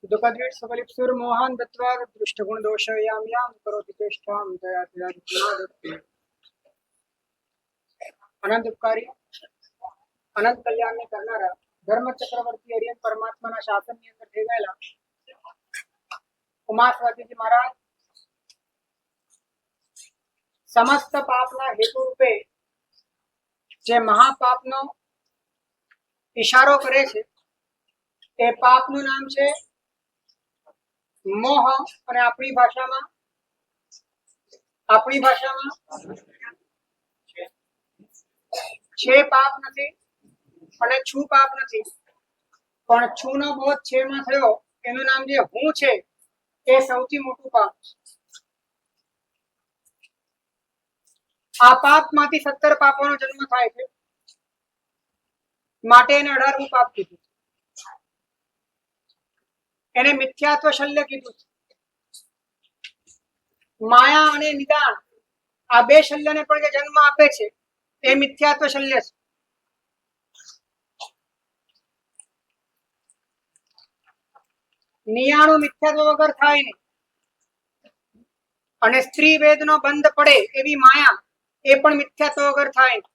दुःखद्वेष सकलिप्सुर मोहन दत्वा दृष्टगुण दोष याम याम करोति चेष्टाम दया दया अनंत उपकारी अनंत कल्याण करनारा धर्म चक्रवर्ती हरियन परमात्मा शासन ની અંદર થઈ ગયેલા ઉમા સ્વાતીજી મહારાજ समस्त पापना हेतु रूपे जे महापापनो इशारो करे छे ए पापનું નામ છે मोह અને આપણી ભાષામાં છે પાપ નથી અને છું પાપ નથી પણ છું નો બોધ છે માં થયો એનું નામ જે હું છે એ સૌથી મોટું પાપ છે। આ પાપ માંથી 17 પાપોનો જન્મ થાય છે માટે એને 18મું પાપ કીધું એને મિથ્યાત્વ શલ્ય કીધું છે। માયા અને નિદાન આ બે શલ્યને પણ જે જન્મ આપે છે એ મિથ્યાત્વ શલ્ય છે। નિયાણું મિથ્યાત્વ વગર થાય નહીં અને સ્ત્રી વેદનો બંધ પડે એવી માયા એ પણ મિથ્યાત્વ વગર થાય નહીં।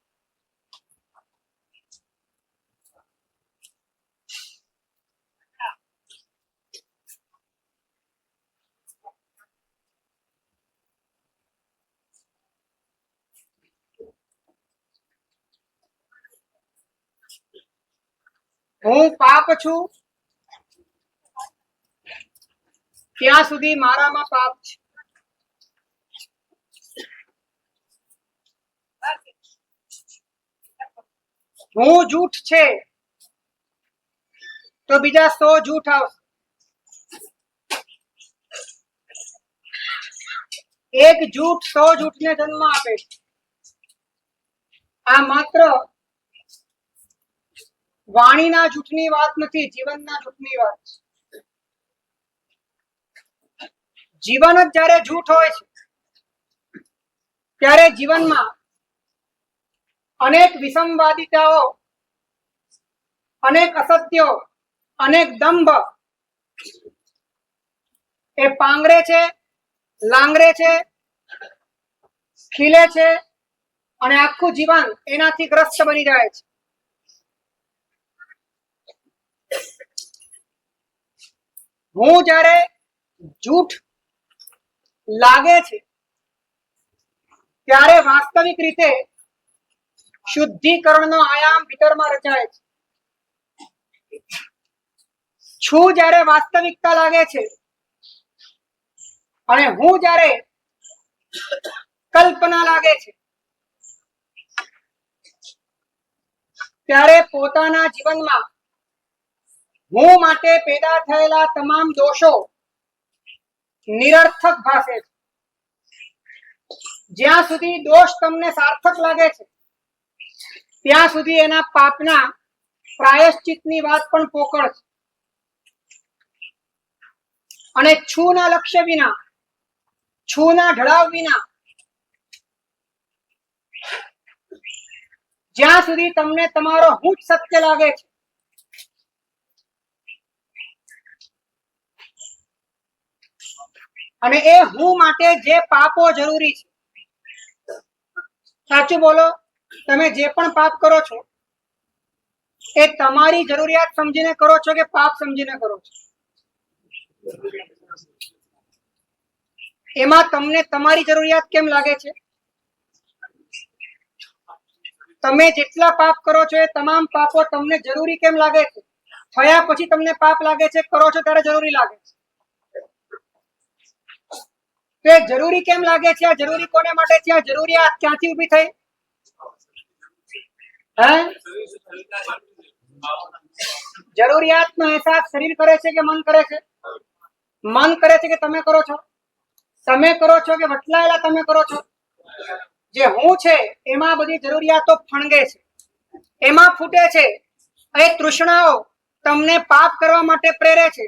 હું પાપ છું ત્યાં સુધી મારામાં પાપ છે। હું જૂઠ છે તો બીજા 100 જૂઠ આવશે। એક જૂઠ 100 જૂઠને જન્મ આપે છે। આ માત્ર વાણીના જૂઠની વાત નથી, જીવનના જૂઠની વાત છે। જીવન જ જ્યારે જૂઠ હોય છે ત્યારે જીવનમાં અનેક વિસંવાદિતાઓ, અનેક અસત્યો, અનેક દંભ એ પાંગરે છે, લાંગરે છે, ખીલે છે અને આખું જીવન એનાથી ગ્રસ્ત બની જાય છે। હું જ્યારે જૂઠ લાગે છે ત્યારે વાસ્તવિક રીતે શુદ્ધિકરણનો આયામ ભીતરમાં રચાય છે। છું જ્યારે વાસ્તવિકતા લાગે છે અને હું જ્યારે કલ્પના લાગે છે ત્યારે પોતાના જીવનમાં હું માટે પેદા થયેલા તમામ દોષો નિરર્થક ભાસે છે। જ્યાં સુધી દોષ તમને સાર્થક લાગે છે ત્યાં સુધી એના પાપના પ્રાયશ્ચિતની વાત પણ પોકળ છે। અને છુના લક્ષ્ય વિના, છુના ઢળાવ વિના જ્યાં સુધી તમને તમારો હું જ સત્ય લાગે છે અને એ હું માટે જે પાપો જરૂરી છે, સાચું બોલો, તમે જે પણ પાપ કરો છો એ તમારી જરૂરિયાત સમજીને કરો છો કે પાપ સમજીને કરો છો? એમાં તમને તમારી જરૂરિયાત કેમ લાગે છે? તમે જેટલા પાપ કરો છો એ તમામ પાપો તમને જરૂરી કેમ લાગે છે? થયા પછી તમને પાપ લાગે છે, કરો છો ત્યારે જરૂરી લાગે છે। તો એ જરૂરી કેમ લાગે છે? આ જરૂરી કોને માટે છે? આ જરૂરિયાત ક્યાંથી ઊભી થઈ? જરૂરિયાતનો અહેસાસ શરીર કરે છે કે મન કરે છે? મન કરે છે કે તમે કરો છો? તમે કરો છો કે વટલાયેલા તમે કરો છો? જે હું છે એમાં બધી જરૂરિયાતો ફણગે છે, એમાં ફૂટે છે। એ તૃષ્ણાઓ તમને પાપ કરવા માટે પ્રેરે છે।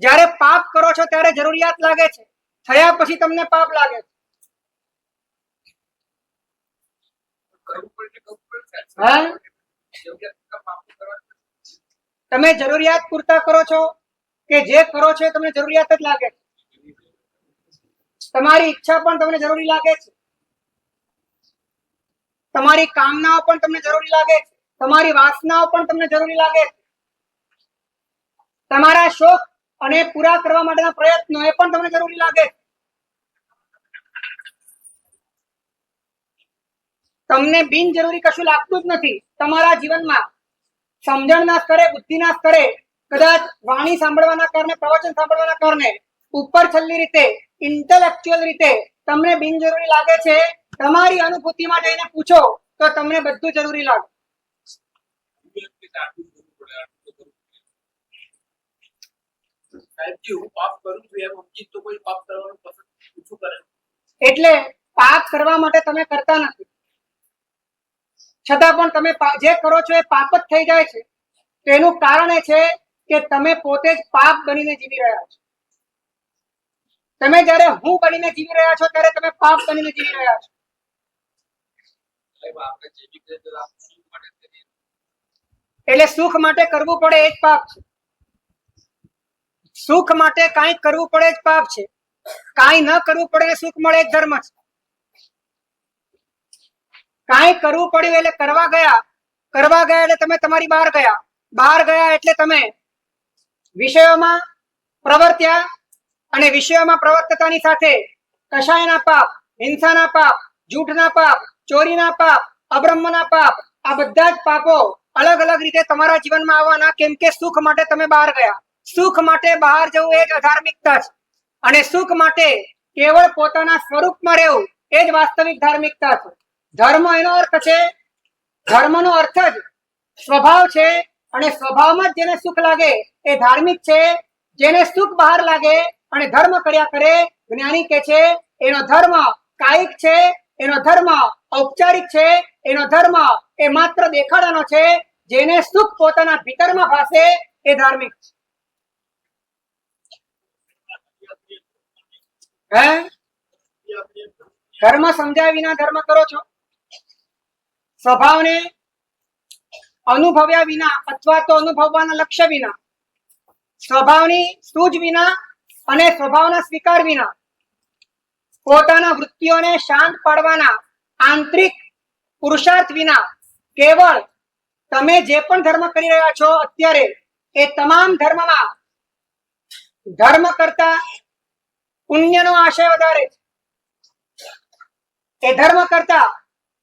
જ્યારે પાપ કરો છો ત્યારે જરૂરિયાત લાગે છે, થયા પછી તમને પાપ લાગે છે। તમે જરૂરિયાત પૂરતા કરો છો કે જે કરો છો એ તમને જરૂરિયાત જ લાગે છે, તમારી ઈચ્છા પણ તમને જરૂરી લાગે છે, તમારી કામનાઓ પણ તમને જરૂરી લાગે છે, તમારી વાસનાઓ પણ તમને જરૂરી લાગે છે, તમારા શોખ અને પૂરા કરવા માટેના પ્રયત્નો એ પણ તમને જરૂરી લાગે છે. તમને બિનજરૂરી કશું લાગતું જ નથી તમારા જીવનમાં. સમજણના સ્તરે, બુદ્ધિના સ્તરે કદાચ વાણી સાંભળવાના કારણે, પ્રવચન સાંભળવાના કારણે ઉપર છલ્લી રીતે, ઇન્ટેલેક્ચ્યુઅલ રીતે તમને બિનજરૂરી લાગે છે. તમારી અનુભૂતિમાં જઈને પૂછો તો તમને બધું જરૂરી લાગે. એટલે પાપ કરવા માટે તમે કરતા નથી, છતાં પણ તમે જે કરો છો એ પાપ જ થઈ જાય છે. તેનું કારણ એ છે કે તમે પોતે જ પાપ બનીને જીવી રહ્યા છો. તમે જ્યારે હું બનીને જીવી રહ્યા છો ત્યારે તમે પાપ બનીને જીવી રહ્યા છો. એટલે સુખ માટે કરવું પડે એ જ પાપ છે. સુખ માટે કાંઈ કરવું પડે જ પાપ છે. કાંઈ ન કરવું પડે સુખ મળે જ ધર્મ છે. કાંઈ કરવું પડ્યું એટલે કરવા ગયા એટલે તમે તમારી બહાર ગયા એટલે તમે વિષયોમાં પ્રવર્ત્યા, અને વિષયોમાં પ્રવર્તતાની સાથે કશાયના પાપ, હિંસાના પાપ, જૂઠના પાપ, ચોરીના પાપ, અબ્રહ્મના પાપ, આ બધા જ પાપો અલગ અલગ રીતે તમારા જીવનમાં આવવાના, કેમ કે સુખ માટે તમે બહાર ગયા. સુખ માટે બહાર જવું એ જ અધાર્મિકતા છે, અને સુખ માટે કેવળ પોતાના સ્વરૂપમાં રહેવું એ જ વાસ્તવિક ધાર્મિકતા છે. ધર્મ એનો અર્થ છે, ધર્મનો અર્થ જ સ્વભાવ છે, અને સ્વભાવમાં જેને સુખ લાગે એ ધાર્મિક છે. જેને સુખ બહાર લાગે અને ધર્મ કર્યા કરે, જ્ઞાની કે છે એનો ધર્મ કાયિક છે, એનો ધર્મ ઔપચારિક છે, એનો ધર્મ એ માત્ર દેખાડાનો છે. જેને સુખ પોતાના ભીતરમાં ભાસે એ ધાર્મિક છે. ધર્મ સમજ્યા વિના ધર્મ કરો છો, સ્વભાવને અનુભવ્યા વિના અથવા તો અનુભવવાના લક્ષ્ય વિના, સ્વભાવની સૂઝ વિના અને સ્વભાવના સ્વીકાર વિના, પોતાના વૃત્તિઓને શાંત પાડવાના આંતરિક પુરુષાર્થ વિના, કેવળ તમે જે પણ ધર્મ કરી રહ્યા છો અત્યારે એ તમામ ધર્મમાં ધર્મ કરતા પુણ્યનો આશય વધારે છે. એ ધર્મ કરતા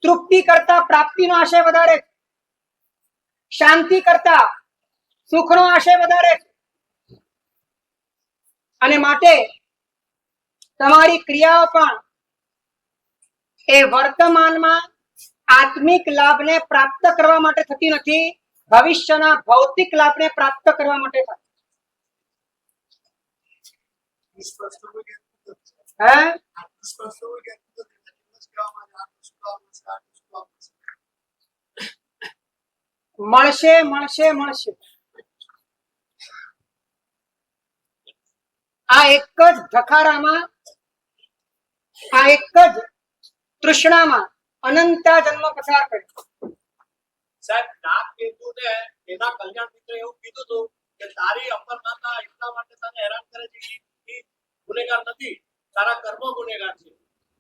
તૃપ્તિ કરતા પ્રાપ્તિનો આશય વધારે છે. શાંતિ કરતા સુખનો આશય વધારે છે. અને માટે તમારી ક્રિયાઓ પણ એ વર્તમાનમાં આત્મિક લાભને પ્રાપ્ત કરવા માટે થતી નથી, ભવિષ્યના ભૌતિક લાભને પ્રાપ્ત કરવા માટે થાય. મળશે મળશે મળશે, આ એક જ ધખારામાં, આ એક જ તૃષ્ણામાં અનંતા જન્મ પસાર કરે. સાહેબ નાગ કેતુને એના કલ્યાણ મિત્ર એવું કીધું હતું કે તારી અમરનાથા એટલા માટે તને હેરાન કરે છે કે ગુનેગાર નથી, તારા કર્મ ગુનેગાર છે,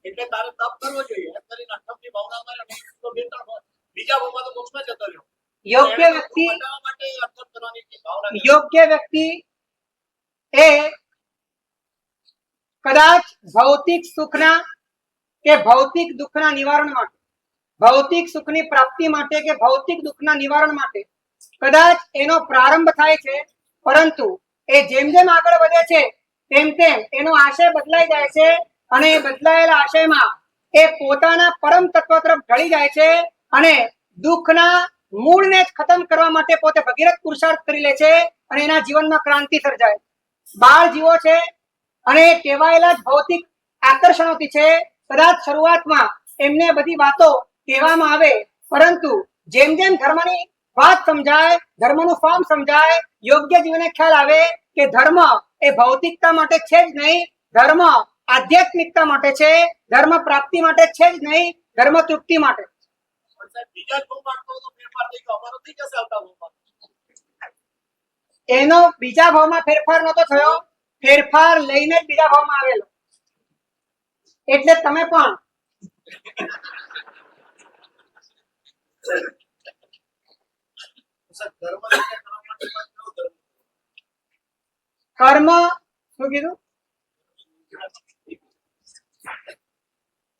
એટલે તારે તપ કરવો જોઈએ. એમ કરીને અઠમની ભાવના મારે તો બે ત્રણ બીજા ભાવમાં તો મોક્ષમાં જતો રહ્યો. યોગ્ય વ્યક્તિ માટે અર્થન કરવાની ભાવના, યોગ્ય વ્યક્તિ એ કદાચ ભૌતિક સુખના કે ભૌતિક દુઃખના નિવારણ માટે, ભૌતિક સુખની પ્રાપ્તિ માટે કે ભૌતિક દુઃખના નિવારણ માટે કદાચ એનો પ્રારંભ થાય છે, પરંતુ એ જેમ જેમ આગળ વધે છે તેમ તેમ એનો આશય બદલાઈ જાય છે, અને એ બદલાયેલા આશયમાં એ પોતાના પરમ તત્વ તરફ ઢળી જાય છે, અને દુઃખના મૂળને જ ખતમ કરવા માટે પોતે ભગીરથ પુરુષાર્થ કરી લે છે, અને એના જીવનમાં ક્રાંતિ સર્જાય. બાળ જીવો છે અને કહેવાયેલા જ ભૌતિક આકર્ષણોથી છે. કદાચ શરૂઆતમાં એમને બધી વાતો કહેવામાં આવે, પરંતુ જેમ જેમ ધર્મની વાત સમજાય, ધર્મનું ફોર્મ સમજાય, યોગ્ય જીવને ખ્યાલ આવે કે ધર્મ એ ભૌતિકતા માટે છે જ નહીં, ધર્મ આધ્યાત્મિકતા માટે છે, ધર્મ પ્રાપ્તિ માટે છે જ નહીં, ધર્મ તૃપ્તિ માટે. બીજા જ ભાવમાં તો ફેરફાર થઈ ગયો, અમારો થઈ જશે આવતા ભાવમાં. એનો બીજા ભાવમાં ફેરફાર નતો થયો, ફેરફાર લઈને જ બીજા ભાવમાં આવેલો. એટલે તમે પણ સર ધર્મ રીતે કરવા માટે પણ કેવો ધર્મ? કર્મ શું કીધું?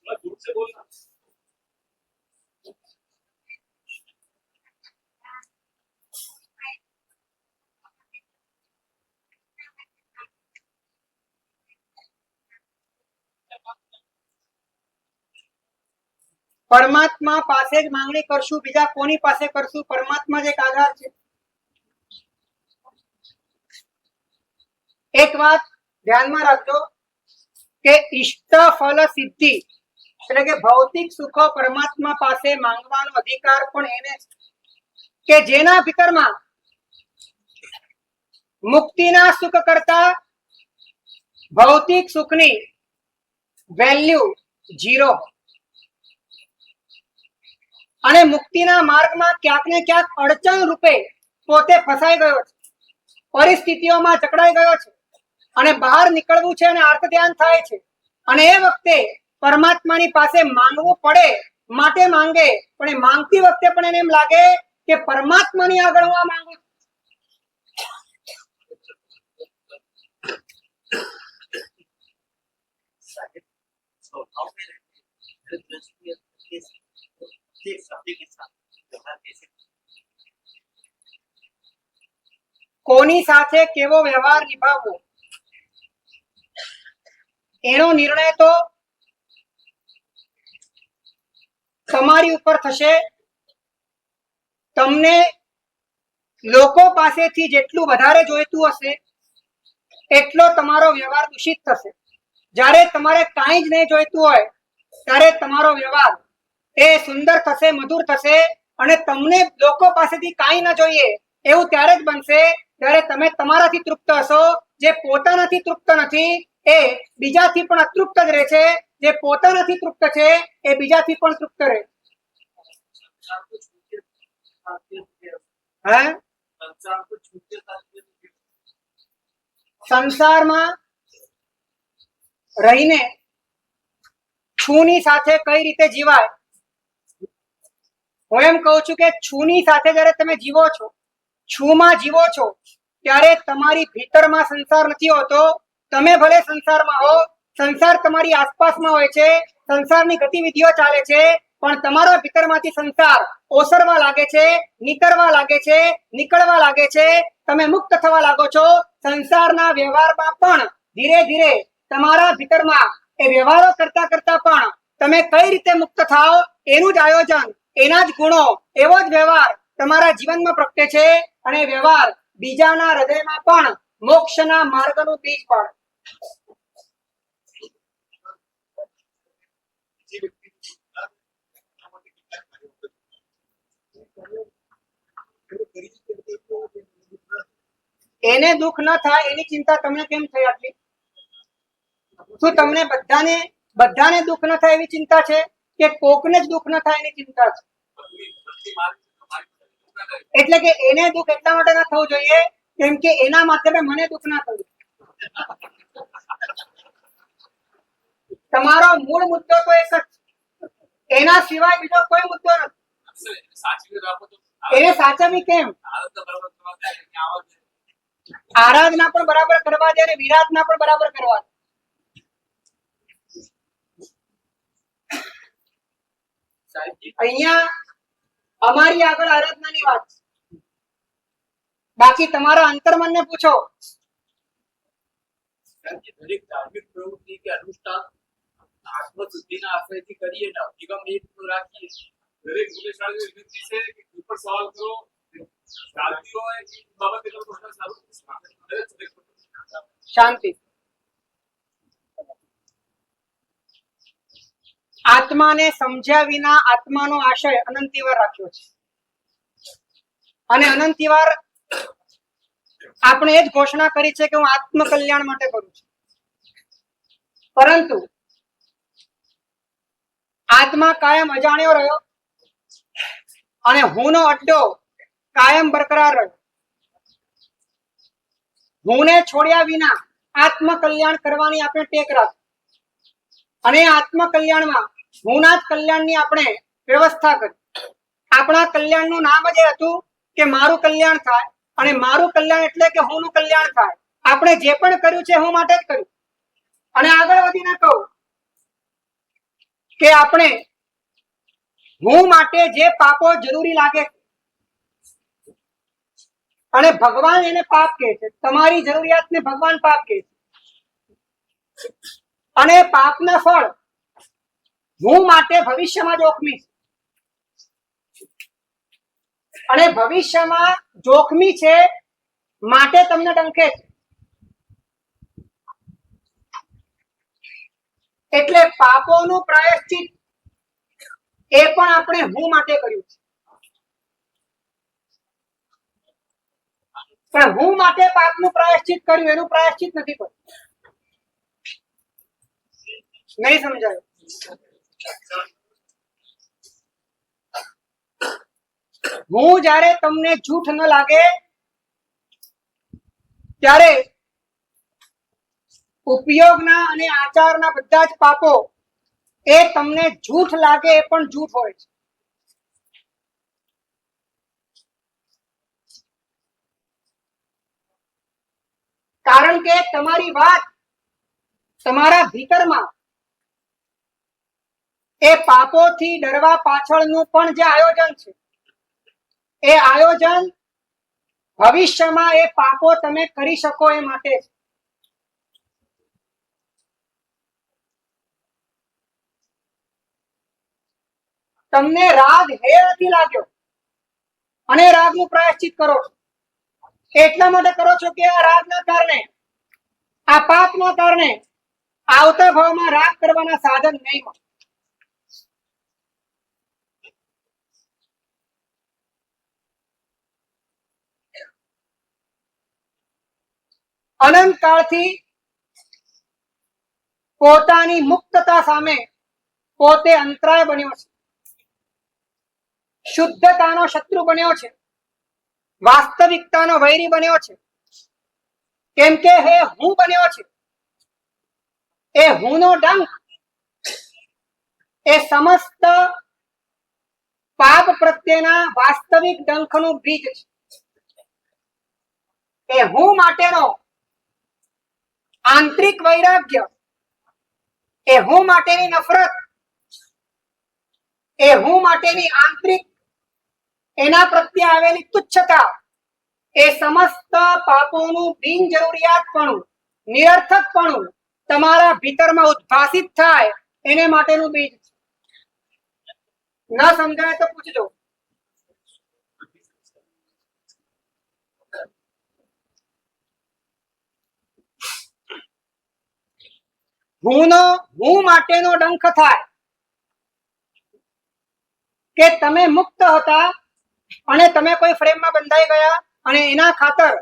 मैं दूर से बोल रहा हूँ। પરમાત્મા પાસે જ માંગણી કરશું, બીજા કોની પાસે કરશું? પરમાત્મા જ એક આધાર છે. એક વાત ધ્યાનમાં રાખજો કે ઈષ્ટ ફલ સિદ્ધિ એટલે કે ભૌતિક સુખો પરમાત્મા પાસે માંગવાનો અધિકાર પણ એને છે કે જેના ભીતરમાં મુક્તિના સુખ કરતા ભૌતિક સુખની વેલ્યુ 0 અને મુક્તિના માર્ગમાં ક્યાંક ને ક્યાંક અડચણ રૂપે પોતે ફસાઈ ગયો છે, પરિસ્થિતિઓમાં જકડાઈ ગયો છે અને બહાર નીકળવું છે અને આર્ત ધ્યાન થાય છે અને એ વખતે પરમાત્માની પાસે માંગવું પડે માટે માંગે, પણ એ માંગતી વખતે પણ એને એમ લાગે કે પરમાત્માની આગળ હું આ માંગુ છું. स्वभाव में रहते हैं दृष्टि के शब्द के साथ व्यवहार कैसे કોની સાથે કેવો વ્યવહાર નિભાવવો એનો નિર્ણય તો તમારી ઉપર થશે. તમને લોકો પાસેથી જેટલું વધારે જોઈતું હશે એટલો તમારો વ્યવહાર દૂષિત થશે. જ્યારે તમારે કાંઈ જ નહીં જોઈતું હોય ત્યારે તમારો વ્યવહાર એ સુંદર થશે, મધુર થશે અને તમને લોકો પાસેથી કાંઈ ન જોઈએ એવું ત્યારે જ બનશે જ્યારે તમે તમારાથી તૃપ્ત હશો. જે પોતાનાથી તૃપ્ત નથી એ બીજાથી પણ અતૃપ્ત જ રહે છે, જે પોતાનાથી તૃપ્ત છે એ બીજાથી પણ તૃપ્ત રહે. હે સંસારમાં રહીને છુની સાથે કઈ રીતે જીવાય? હું એમ કહું છું કે છુની સાથે જ્યારે તમે જીવો છો, છુમાં જીવો છો ત્યારે તમારી ભીતરમાં સંસાર નથી હોતો. તમે ભલે સંસારમાં હો, સંસાર તમારી આસપાસમાં હોય છે, સંસારની ગતિવિધિઓ ચાલે છે, પણ તમારા ભીતરમાંથી સંસાર ઓસરવા લાગે છે, નીકળવા લાગે છે, નીકળવા લાગે છે. તમે મુક્ત થવા લાગો છો. સંસારના વ્યવહારમાં પણ ધીરે ધીરે તમારા ભીતરમાં એ વ્યવહારો કરતા કરતા પણ તમે કઈ રીતે મુક્ત થાઓ એનું જ આયોજન, એના જ ગુણો, એવો જ વ્યવહાર તમારા જીવનમાં પ્રગટે છે અને વ્યવહાર બીજાના હૃદયમાં પણ મોક્ષના માર્ગનું બીજ પાડે. એને દુઃખ ન થાય એની ચિંતા તમને કેમ થઈ આટલી? શું તમને બધાને દુઃખ ન થાય એવી ચિંતા છે કે કોકને જ દુઃખ ન થાય એની ચિંતા છે? એટલે કે એને દુઃખ એટલા માટે ના થવું જોઈએ કેમ કે એના માધ્યમે મને દુઃખ ના થયું. તમારો મૂળ મુદ્દો તો એક જ, એના સિવાય બીજો કોઈ મુદ્દો નથી. એને સાચવવી કેમ? આરાધના પણ બરાબર કરવા દે અને વિરાધના પણ બરાબર કરવા દે. અહીંયા અમારી આગળ આરાધનાની વાત છે, બાકી તમારા અંતર્મનને પૂછો. દરેક ધાર્મિક પ્રવૃત્તિ કે અનુષ્ઠાન આત્મશુદ્ધિના આશ્રયથી કરીએ ને નિગમ નિયત રાખીએ. દરેક ગુનેગારની વિનંતી છે કે ઉપર સવાલ કરો, શાંતિ હોય એ બાબતે કરો તો સારું. શાંતિ. આત્માને સમજ્યા વિના આત્માનો આશય અનંતિવાર રાખ્યો છે અને અનંતિવાર આપણે એ જ ઘોષણા કરી છે કે હું આત્મ કલ્યાણ માટે કરું છું, પરંતુ આત્મા કાયમ અજાણ્યો રહ્યો અને હુંનો અડ્ડો કાયમ બરકરાર રહ્યો. હુંને છોડ્યા વિના આત્મકલ્યાણ કરવાની આપણે ટેક રાખી અને આત્મકલ્યાણમાં હુંના જ કલ્યાણની આપણે વ્યવસ્થા કરી. આપણા કલ્યાણનું નામ જ એ હતું કે મારું કલ્યાણ થાય, અને મારું કલ્યાણ એટલે કે હુંનું કલ્યાણ થાય. આપણે જે પણ કર્યું છે હું માટે જ કર્યું. અને આગળ વધીને કહું કે આપણે હું માટે જે પાપો જરૂરી લાગે અને ભગવાન એને પાપ કહે છે, તમારી જરૂરિયાતને ભગવાન પાપ કહે છે. અને પાપના ફળ હું માટે ભવિષ્યમાં જોખમી છે, અને ભવિષ્યમાં જોખમી છે માટે તમને ડંખે છે. એટલે પાપોનું પ્રાયશ્ચિત એ પણ આપણે હું માટે કર્યું છે. પણ હું માટે પાપનું પ્રાયશ્ચિત કર્યું, એનું પ્રાયશ્ચિત નથી કર્યું. નહીં સમજાયું? હું જ્યારે તમને જૂઠ ન લાગે ત્યારે ઉપયોગના અને આચારના બધા જ પાપો એ તમને જૂઠ લાગે એ પણ જૂઠ હોય છે. કારણ કે તમારી વાત તમારા ભીતરમાં એ પાપોથી ડરવા પાછળનું પણ જે આયોજન છે, એ આયોજન ભવિષ્યમાં એ પાપો તમે કરી શકો એ માટે છે. તમને રાગ હે નથી લાગ્યો અને રાગનું પ્રાયશ્ચિત કરો છો. એટલા માટે કરો છો કે આ રાગના કારણે, આ પાપના કારણે આવતા ભાવમાં રાગ કરવાના સાધન નહીં મળે. અનંત કાળથી પોતાની મુક્તતા સામે પોતે અંતરાય બન્યો છે, શુદ્ધતાનો શત્રુ બન્યો છે, વાસ્તવિકતાનો વૈરી બન્યો છે. કેમ કે હે હું બન્યો છે. એ હુંનો ડંખ એ સમસ્ત પાપ પ્રત્યેના વાસ્તવિક ડંખનું બીજ છે. એ હું માટેનો આંતરિક વૈરાગ્ય, એ હું માટેની નફરત, એ હું માટેની આંતરિક એના પ્રત્યે આવેલી તુચ્છતા, એ સમસ્ત પાપોનું બિનજરૂરિયાતપણું, નિરર્થકપણું તમારા ભીતરમાં ઉદ્ભાસિત થાય એને માટેનું બીજ છે. ન સમજાય તો પૂછજો. હું માટેનો ડંખ થાય કે તમે મુક્ત હતા અને તમે કોઈ ફ્રેમમાં બંધાઈ ગયા અને એના ખાતર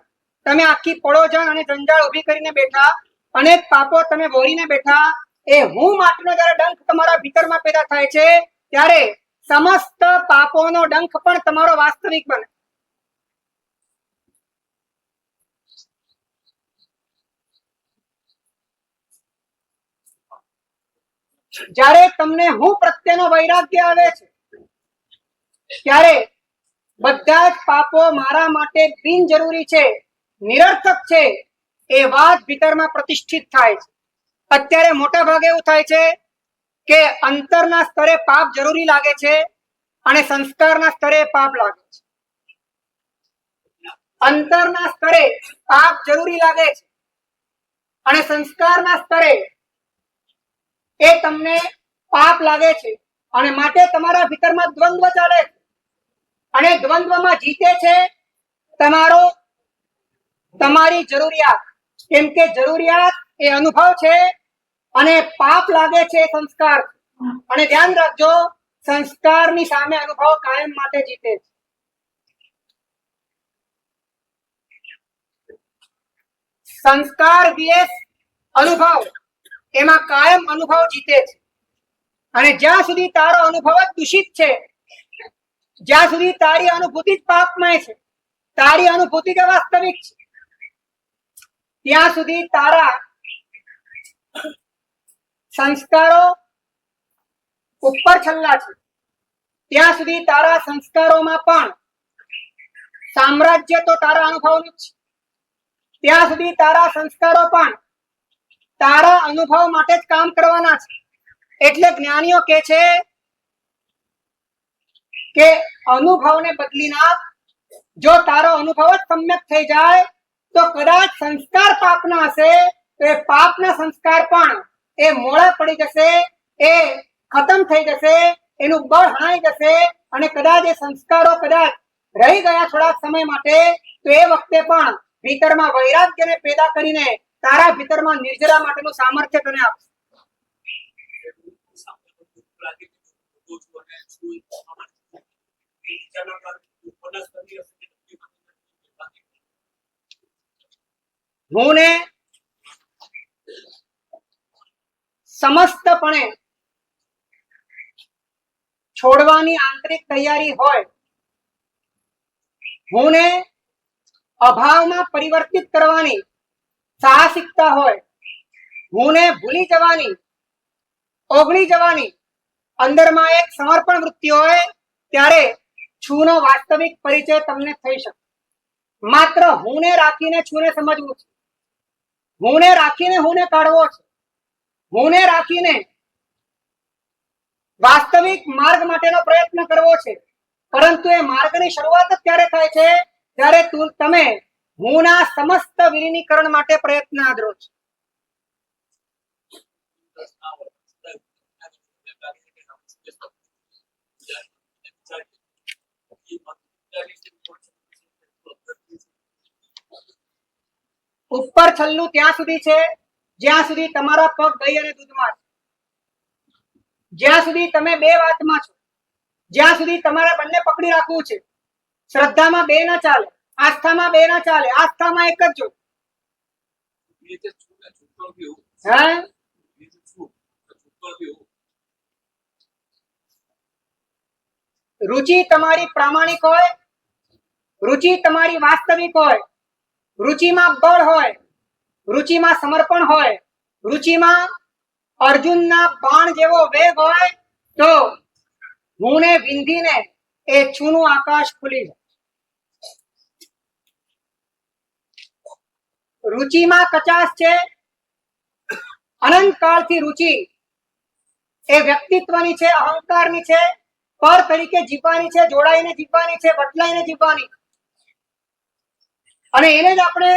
તમે આખી પડોજણ અને જંજાળ ઉભી કરીને બેઠા, અનેક પાપો તમે વોરીને બેઠા. એ હું માટેનો જયારે ડંખ તમારા ભીતરમાં પેદા થાય છે ત્યારે સમસ્ત પાપોનો ડંખ પણ તમારો વાસ્તવિક બને. જ્યારે તમને હું પ્રત્યેનો વૈરાગ્ય આવે છે ત્યારે બધા જ પાપો મારા માટે બિનજરૂરી છે, નિરર્થક છે, એ વાત ભીતરમાં પ્રતિષ્ઠિત થાય છે. અત્યારે મોટા ભાગે એવું થાય છે કે અંતરના સ્તરે પાપ જરૂરી લાગે છે અને સંસ્કારના સ્તરે પાપ લાગે છે. અંતરના સ્તરે પાપ જરૂરી લાગે છે અને સંસ્કારના સ્તરે એ તમને પાપ લાગે છે, અને માટે તમારા ભીતરમાં દ્વંદ્વ ચાલે છે. અને દ્વંદ્વમાં જીતે છે તમારી જરૂરિયાત. કેમ કે જરૂરિયાત એ અનુભવ છે અને પાપ લાગે છે સંસ્કાર. અને ધ્યાન રાખજો, સંસ્કારની સામે અનુભવ કાયમ માટે જીતે છે. સંસ્કાર vs અનુભવ, એમાં કાયમ અનુભવ જીતે છે. અને જ્યાં સુધી તારો અનુભવ જ દૂષિત છે, જ્યાં સુધી તારી અનુભૂતિ જ પાપમય છે, તારી અનુભૂતિ જ વાસ્તવિક છે, ત્યાં સુધી તારા સંસ્કારો ઉપર છલ્લા છે, ત્યાં સુધી તારા સંસ્કારોમાં પણ સામ્રાજ્ય તો તારા અનુભવનું જ છે, ત્યાં સુધી તારા સંસ્કારો પણ તારા અનુભવ માટે જ કામ કરવાના છે. એટલે જ્ઞાનીઓ કહે છે કે અનુભવને બદલી નાખ. જો તારો અનુભવ જ સમ્યક થઈ જાય તો કદાચ સંસ્કાર પાપના હશે તો એ પાપના સંસ્કાર પણ એ મોડા પડી જશે, એ ખતમ થઈ જશે, એનું બળ હણાઈ જશે અને કદાચ એ સંસ્કારો કદાચ રહી ગયા થોડાક સમય માટે તો એ વખતે પણ ભીતરમાં વૈરાગ્યને પેદા કરીને તારા ભીતરમાં નિર્જરા માટેનું સામર્થ્ય તને આપશે. હું ને સમસ્તપણે છોડવાની આંતરિક તૈયારી હોય, હું ને અભાવમાં પરિવર્તિત કરવાની સાહસિકતા હોય, હું ને ભૂલી જવાની, ઓગળી જવાની અંદરમાં એક સમર્પણ વૃત્તિ હોય, ત્યારે છુનો વાસ્તવિક પરિચય તમને થઈ શકે. માત્ર હું ને રાખીને છુને સમજવું છે, હું ને રાખીને હું ને કાઢવો છે, હું ને રાખીને વાસ્તવિક માર્ગ માટેનો પ્રયત્ન કરવો છે. પરંતુ એ માર્ગની શરૂઆત જ ત્યારે થાય છે જ્યારે તમે હુંના સમસ્ત વિલીનીકરણ માટે પ્રયત્ન આદરો છો. ઉપર છલ્લું ત્યાં સુધી છે જ્યાં સુધી તમારા પગ દહીં અને દૂધમાં છે, જ્યાં સુધી તમે બે વાતમાં છો, જ્યાં સુધી તમારે બંને પકડી રાખવું છે. શ્રદ્ધામાં બે ના ચાલે, આસ્થામાં બે ના ચાલે, આસ્થામાં એક જ જો. રુચિ તમારી પ્રામાણિક હોય, રુચિ તમારી વાસ્તવિક હોય, રુચિમાં બળ હોય, રુચિમાં સમર્પણ હોય, રુચિમાં અર્જુનના બાણ જેવો વેગ હોય તો હુંને વિંધીને એ છૂનું આકાશ ખુલી જાય. રુચિમાં કચાશ છે, અનંત કાળથી રુચિ એ વ્યક્તિત્વની છે, અહંકારની છે, પર તરીકે જીવવાની છે, જોડાઈને જીવવાની છે, બદલાઈને જીવવાની, અને એને જ આપણે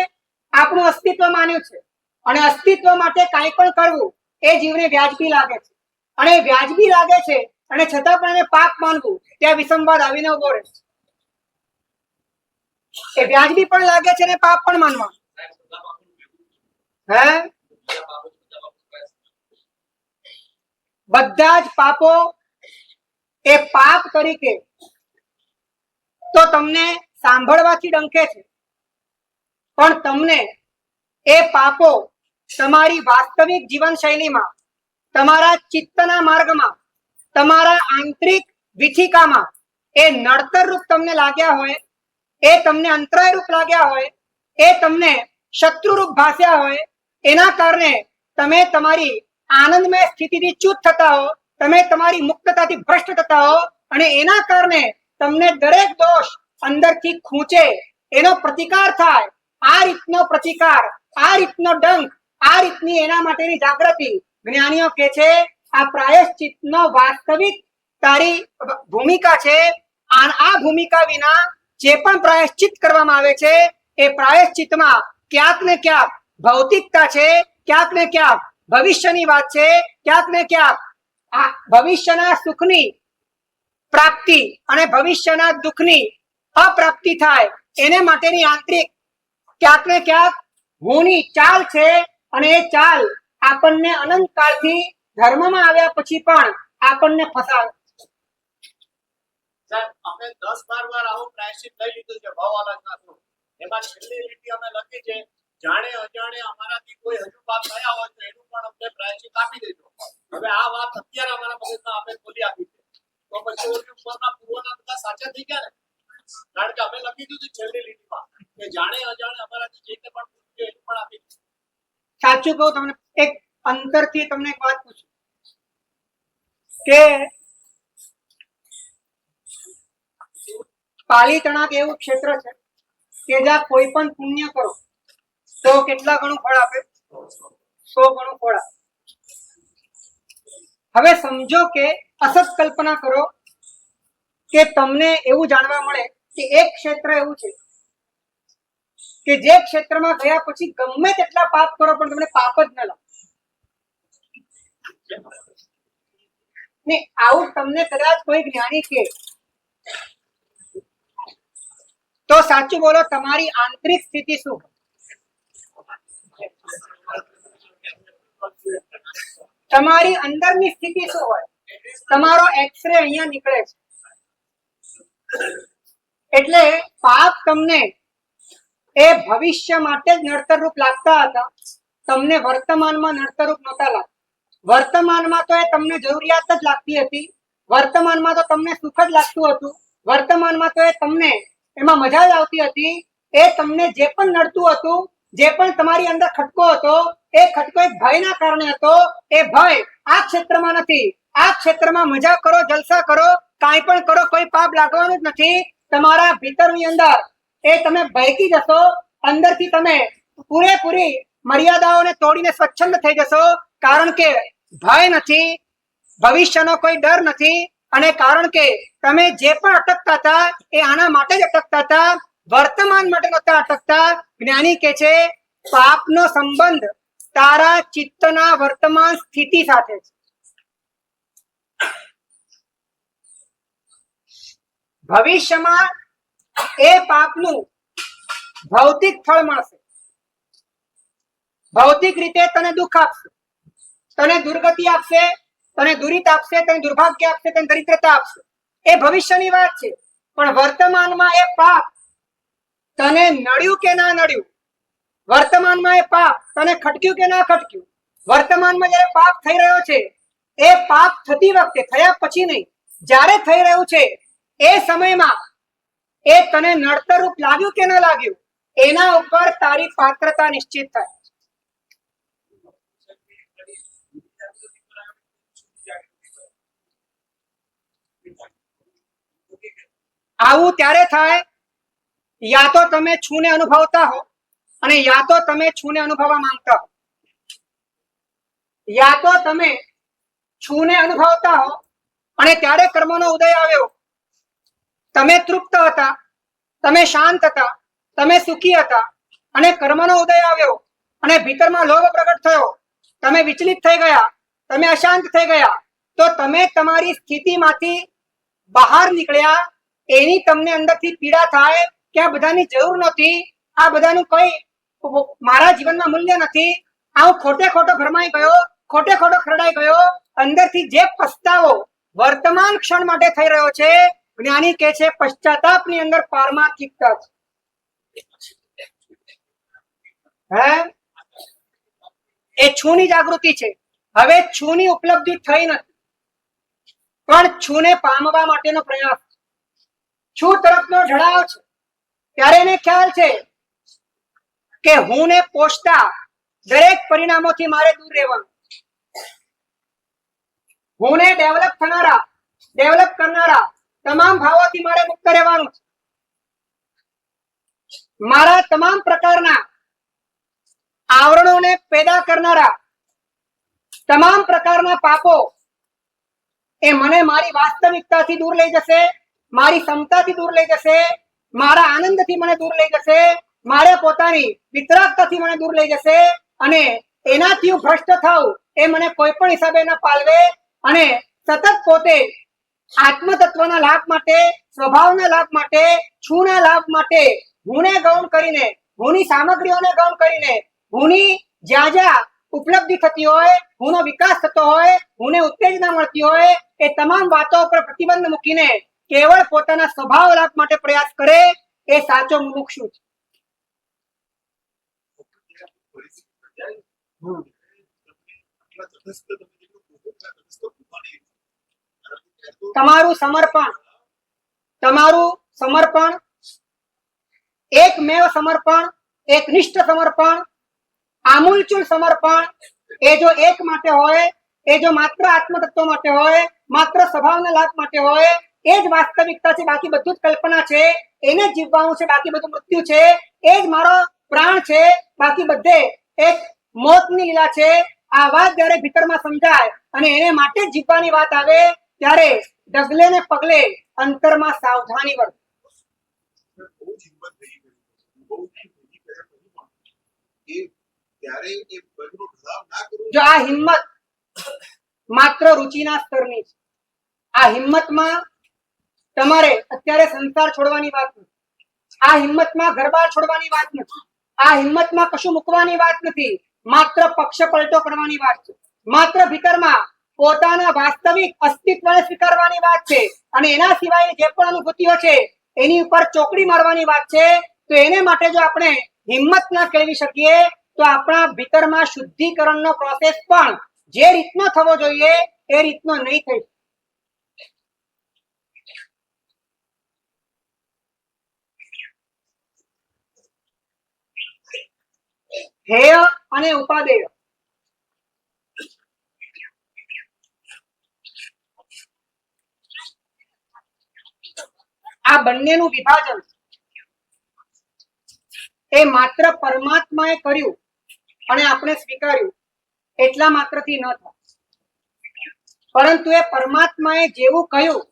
આપણું અસ્તિત્વ માન્યું છે. અને અસ્તિત્વ માટે કાંઈ પણ કરવું એ જીવને વ્યાજબી લાગે છે, અને વ્યાજબી લાગે છે અને છતાં પણ એને પાપ માનવું, ત્યાં વિસંવાદ આવીને ઉભો રહે છે. એ વ્યાજબી પણ લાગે છે અને પાપ પણ માનવાનું. હે બધા જ પાપો એ પાપ તરીકે તો તમને સાંભળવાથી ડંકે છે, પણ તમને એ પાપો તમારી વાસ્તવિક જીવન શૈલીમાં, તમારા ચિત્તના માર્ગમાં, તમારા આંતરિક વિથિકામાં એ નડતર રૂપ તમને લાગ્યા હોય, એ તમને અંતરાય રૂપ લાગ્યા હોય, એ તમને શત્રુ રૂપ ભાસ્યા હોય, એના કારણે તમે તમારી આનંદમય સ્થિતિથી ચ્યુત થતા હો, તમે તમારી મુક્તતાથી ભ્રષ્ટ થતા હો, અને એના કારણે તમને દરેક દોષ અંદરથી ખૂંચે, એનો પ્રતિકાર થાય. આ રીતનો પ્રતિકાર, આ રીતનો ડંક, આ રીતની એના માટેની જાગૃતિ જ્ઞાનીઓ કહે છે આ પ્રાયશ્ચિતનો વાસ્તવિક તારી ભૂમિકા છે. આ ભૂમિકા વિના જે પણ પ્રાયશ્ચિત કરવામાં આવે છે એ પ્રાયશ્ચિતમાં ક્યાંક ને ક્યાંક ભૌતિકતા છે, ક્યાંક ને ક્યાંક ભવિષ્યની વાત છે, ક્યાંક ને ક્યાંક આ ભવિષ્યના સુખની પ્રાપ્તિ અને ભવિષ્યના દુઃખની અપ્રાપ્તિ થાય એને માટેની આંતરિક ક્યાંક ને ક્યાંક હુંની ચાલ છે. અને એ ચાલ આપણને અનંત કાળથી ધર્મમાં આવ્યા પછી પણ આપણને ફસાવે. સર અમે 10-12 વાર આવો પ્રાયશ્ચિત લઈ લીધું છે ભાવ આલાજનાથનું. એમાં છેલ્લી લીટી અમે લખી છે જાણે અજાણે અમારાથી કોઈ હજુ પાપ થયા હોય તો એનું પણ અમને પ્રાયશ્ચિત આપી દેજો. હવે આ વાત અત્યારે અમારા મગજમાં અમે ખોલી આપી છે તો પછી ઓલી ઉપરના પૂર્વના બધા સાચા થઈ ગયા ને, કારણ કે અમે લખી દીધું છેલ્લી લીટીમાં કે જાણે અજાણે અમારાથી જે કંઈ પણ પૂછ્યું એનું પણ આપી દીધું. સાચું કહું તમને, એક અંતરથી તમને એક વાત પૂછું કે પાલીતાણા એવું ક્ષેત્ર છે કે જ્યાં કોઈ પણ પુણ્ય કરો તો કેટલા ગણું ફળ આપે? 100 ગણું ફળ આપે. હવે સમજો કે અસત કલ્પના કરો કે તમને એવું જાણવા મળે કે એક ક્ષેત્ર એવું છે કે જે ક્ષેત્રમાં ગયા પછી ગમે તેટલા પાપ કરો પણ તમને પાપ જ ન લાગે. ને આવું તમને કદાચ કોઈ જ્ઞાની કે તો સાચું બોલો, તમારી આંતરિક સ્થિતિ શું? તમારી અંદરની સ્થિતિ શું હોય? તમારો એક્સરે અહીંયા નીકળે છે. એટલે પાપ તમને એ ભવિષ્ય માટે જ નડતરરૂપ લાગતા હતા, તમને વર્તમાનમાં નડતરરૂપ નહોતા લાગતા. વર્તમાનમાં તો એ તમને જરૂરિયાત જ લાગતી હતી, વર્તમાનમાં તો તમને સુખ જ લાગતું હતું, વર્તમાનમાં તો એ તમને એમાં મજા જ આવતી હતી. એ તમને જે પણ નડતું હતું, જે પણ તમારી અંદર ખટકો હતો, એ ખટકો એક ભયના કારણે હતો. એ ભય આ ક્ષેત્રમાં નથી. આ ક્ષેત્રમાં મજા કરો, જલસા કરો, કાંઈ પણ કરો, કોઈ પાપ લાગવાનું જ નથી. તમારા ભીતરની અંદર એ તમે ભયથી જશો, અંદરથી તમે પૂરેપૂરી મર્યાદાઓને તોડીને સ્વચ્છંદ થઈ જશો. કારણ કે ભય નથી, ભવિષ્યનો કોઈ ડર નથી, અને કારણ કે તમે જે પણ અટકતા હતા એ આના માટે જ અટકતા હતા, વર્તમાન માટે નહોતા અટકતા. જ્ઞાની કે છે પાપનો સંબંધ તારા ચિત્તના વર્તમાન સ્થિતિ સાથે છે. ભવિષ્યમાં એ પાપનું ભૌતિક ફળ મળશે, ભૌતિક રીતે તને દુઃખ આપશે, તને દુર્ગતિ આપશે, તને દુરિત આપશે, તને દુર્ભાગ્ય આપશે, તને દરિદ્રતા આપશે. એ ભવિષ્યની વાત છે. પણ વર્તમાનમાં એ પાપ તને નડ્યું કે ના નડ્યું, વર્તમાનમાં એ પાપ તને ખટક્યું કે ના ખટક્યું, વર્તમાનમાં જયારે પાપ થઈ રહ્યો છે એ પાપ થતી વખતે, થયા પછી નહીં, જ્યારે થઈ રહ્યું છે એ સમયમાં એ તને નડતરરૂપ લાગ્યું કે ના લાગ્યું, એના ઉપર તારી પાત્રતા નિશ્ચિત થાય. આવું ત્યારે થાય યા તો તમે છૂને અનુભવતા હો અને યા તો તમે છૂને અનુભવવા માંગતા હો. યા તો તમે છૂને અનુભવતા હો અને ત્યારે કર્મનો ઉદય આવ્યો, તમે તૃપ્ત હતા, તમે શાંત હતા, તમે સુખી હતા, અને કર્મનો ઉદય આવ્યો અને ભીતરમાં લોભ પ્રગટ થયો, તમે વિચલિત થઈ ગયા, તમે અશાંત થઈ ગયા, તો તમે તમારી સ્થિતિમાંથી બહાર નીકળ્યા. એની તમને અંદરથી પીડા થાય કે આ બધાની જરૂર નથી, આ બધાનું કોઈ મારા જીવનમાં મૂલ્ય નથી, આ હું ખોટે ખોટો ભરમાઈ ગયો, ખોટે ખોટો ખરડાઈ ગયો. અંદરથી જે પસ્તાવો વર્તમાન ક્ષણ માટે થઈ રહ્યો છે, જ્ઞાની કહે છે પશ્ચાતાપની અંદર પારમાર્થિકતા છે. એ છૂની જાગૃતિ છે. હવે છૂની ઉપલબ્ધિ થઈ નથી, પણ છૂને પામવા માટેનો પ્રયાસ, છું તરફનો ઢળાવ છે. ત્યારે એને ખ્યાલ છે કે હું ને પોષતા દરેક પરિણામોથી મારે દૂર રહેવાનું, હું ને ડેવલપ થનારા, ડેવલપ કરનારા તમામ ભાવોથી મારે મુક્ત રહેવાનું છે. મારા તમામ પ્રકારના આવરણોને પેદા કરનારા તમામ પ્રકારના પાપો એ મને મારી વાસ્તવિકતાથી દૂર લઈ જશે, મારી ક્ષમતાથી દૂર લઈ જશે, મારા આનંદથી મને દૂર લઈ જશે, મારે પોતાની વિતરાગતાથી મને દૂર લઈ જશે, અને એનાથી હું ભ્રષ્ટ થાઉં એ મને કોઈ પણ હિસાબે ન પાલવે. અને સતત પોતે આત્મ તત્વના લાભ માટે, સ્વભાવના લાભ માટે, છુના લાભ માટે હુંને ગૌણ કરીને, હુંની સામગ્રીઓને ગૌણ કરીને, હુંની જ્યાં જ્યાં ઉપલબ્ધિ થતી હોય, હુંનો વિકાસ થતો હોય, હુંને ઉત્તેજના મળતી હોય, એ તમામ વાતો પર પ્રતિબંધ મૂકીને કેવળ પોતાના સ્વભાવ લાભ માટે પ્રયાસ કરે, એ સાચો મુમુક્ષુ છે. તમારું સમર્પણ, એકમેવ સમર્પણ, એકનિષ્ઠ સમર્પણ, આમૂલચૂલ સમર્પણ એ જો એક માટે હોય, એ જો માત્ર આત્મતત્વ માટે હોય, માત્ર સ્વભાવના લાભ માટે હોય, એ જ વાસ્તવિકતા છે, બાકી બધું જ કલ્પના છે, એને જ જીવવાનું છે, બાકી બધું મૃત્યુ છે, એ જ મારો પ્રાણ છે, બાકી બધે એક મોતની લીલા છે. આ વાત જ્યારે ભીતરમાં સમજાય અને એને માટે જ જીવવાની વાત આવે ત્યારે ડગલે ને પગલે અંતરમાં સાવધાની વર્તે. બહુ જ હિંમત થઈ ગઈ, બહુ જ હિંમત એ ત્યારે એ બધું ઢળાવ ના કરવું. જો આ હિંમત માત્ર રુચિના સ્તરની છે. આ હિંમતમાં તમારે અત્યારે સંસાર છોડવાની વાત નથી, આ હિંમતમાં ઘરબાર છોડવાની વાત નથી, આ હિંમતમાં કશું મૂકવાની વાત નથી, માત્ર પક્ષ પલટો કરવાની વાત છે, માત્ર ભીતરમાં પોતાના વાસ્તવિક અસ્તિત્વને સ્વીકારવાની વાત છે, અને એના સિવાય જે પણ અનુભૂતિઓ છે એની ઉપર ચોકડી મારવાની વાત છે. તો એને માટે જો આપણે હિંમત ના કેળવી શકીએ તો આપણા ભીતરમાં શુદ્ધિકરણનો પ્રોસેસ પણ જે રીતનો થવો જોઈએ એ રીતનો નહીં થઈ. હેય અને ઉપાદેય આ બંનેનું વિભાજન એ માત્ર પરમાત્માએ કર્યું અને આપણે સ્વીકાર્યું એટલા માત્રથી ન થાય, પરંતુ એ પરમાત્માએ જેવું કહ્યું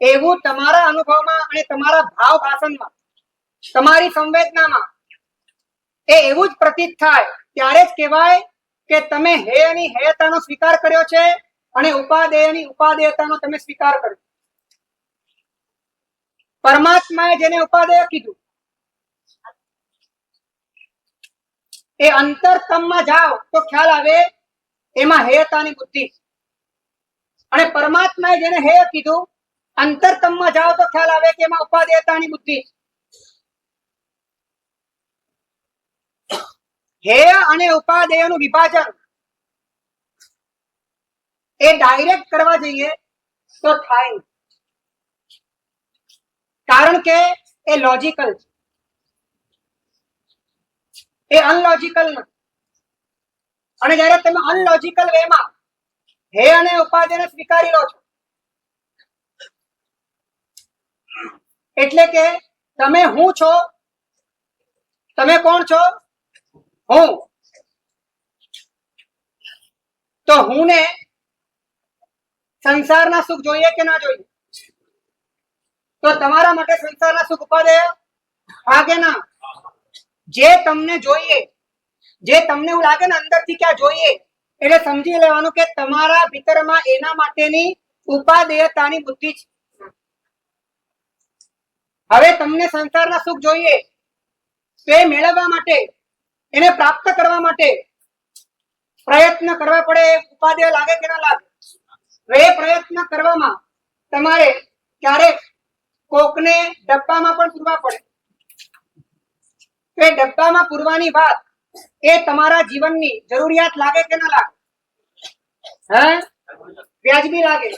એવું તમારા અનુભવમાં અને તમારા ભાવ ભાષણમાં, તમારી સંવેદનામાં એ એવું જ પ્રતીત થાય ત્યારે જ કહેવાય કે તમે હેયની હેયતાનો સ્વીકાર કર્યો છે અને ઉપાદેયની ઉપાદેયતાનો તમે સ્વીકાર કર્યો. પરમાત્માએ જેને ઉપાદેય કીધું એ અંતરતમમાં જાઓ તો ખ્યાલ આવે એમાં હેયતાની બુદ્ધિ, અને પરમાત્માએ જેને હેય કીધું અંતરતમમાં જાઓ તો ખ્યાલ આવે કે એમાં ઉપાદેયતાની બુદ્ધિ. હેય અને ઉપાદેયનું વિભાજન એ ડાયરેક્ટ કરવા જઈએ તો થાય નહીં, કારણ કે એ લોજિકલ છે, એ અનલોજિકલ નથી. અને જ્યારે તમે અનલોજિકલ વેમાં હે અને ઉપાદેયને સ્વીકારી લો છો એટલે કે તમે હું છો, તમે કોણ છો? હું. તો હું ને સંસારના સુખ જોઈએ કે ના જોઈએ? તો તમારા માટે સંસારના સુખ ઉપાદેય હા કે ના? જે તમને જોઈએ, જે તમને એવું લાગે ને અંદરથી ક્યાં જોઈએ, એટલે સમજી લેવાનું કે તમારા ભીતરમાં એના માટેની ઉપાદેયતાની બુદ્ધિ છે. હવે તમને સંસારના સુખ જોઈએ તો એ મેળવવા માટે, એને પ્રાપ્ત કરવા માટે પ્રયત્ન કરવા પડે. ઉપાદેય લાગે કે ના લાગે? એ પ્રયત્ન કરવામાં તમારે ક્યારેક કોકને ડબ્બામાં પણ પૂરવા પડે. એ ડબ્બામાં પૂરવાની વાત એ તમારા જીવનની જરૂરિયાત લાગે કે ના લાગે? હે? વ્યાજબી લાગે?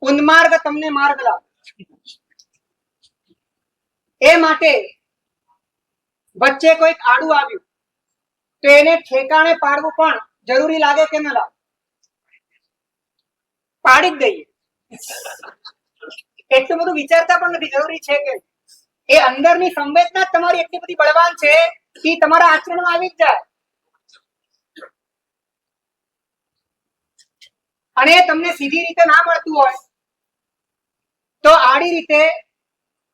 ઉન્માર્ગ તમને માર્ગ લાગે. એ માટે વચ્ચે કોઈક આડું આવ્યું તો એને ઠેકાણે પાડવું પણ જરૂરી લાગે કે ના લાગે? પાડી જ દઈએ. એટલું બધું વિચારતા પણ નથી જરૂરી છે કે એ અંદરની સંવેદના તમારી એટલી બધી બળવાન છે કે તમારા આચરણમાં આવી જ જાય, અને તમને સીધી રીતે ના મળતું હોય તો આડી રીતે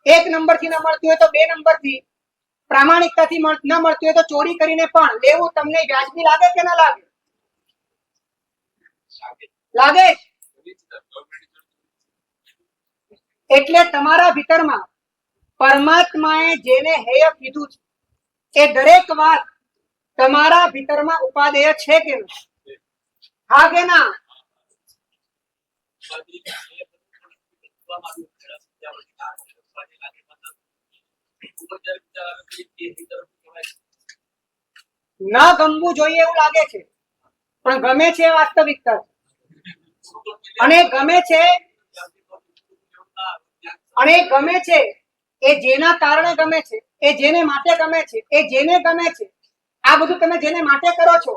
એક નંબરથી ના મળતું હોય તો બે નંબરથી, પ્રામાણિકતાથી ન મળતું હોય તો ચોરી કરીને પણ લેવું તમને વ્યાજબી લાગે કે ના લાગે? લાગે. એટલે તમારા ભીતરમાં પરમાત્માએ જેને હેય કીધું છે એ દરેક વાત તમારા ભીતરમાં ઉપાદેય છે કે નહીં? હા કે ના? ન ગમવું જોઈએ એવું લાગે છે, પણ ગમે છે એ વાસ્તવિકતા છે. અને ગમે છે, અને ગમે છે એ જેના કારણે ગમે છે, એ જેને માટે ગમે છે, એ જેને ગમે છે, આ બધું તમે જેને માટે કરો છો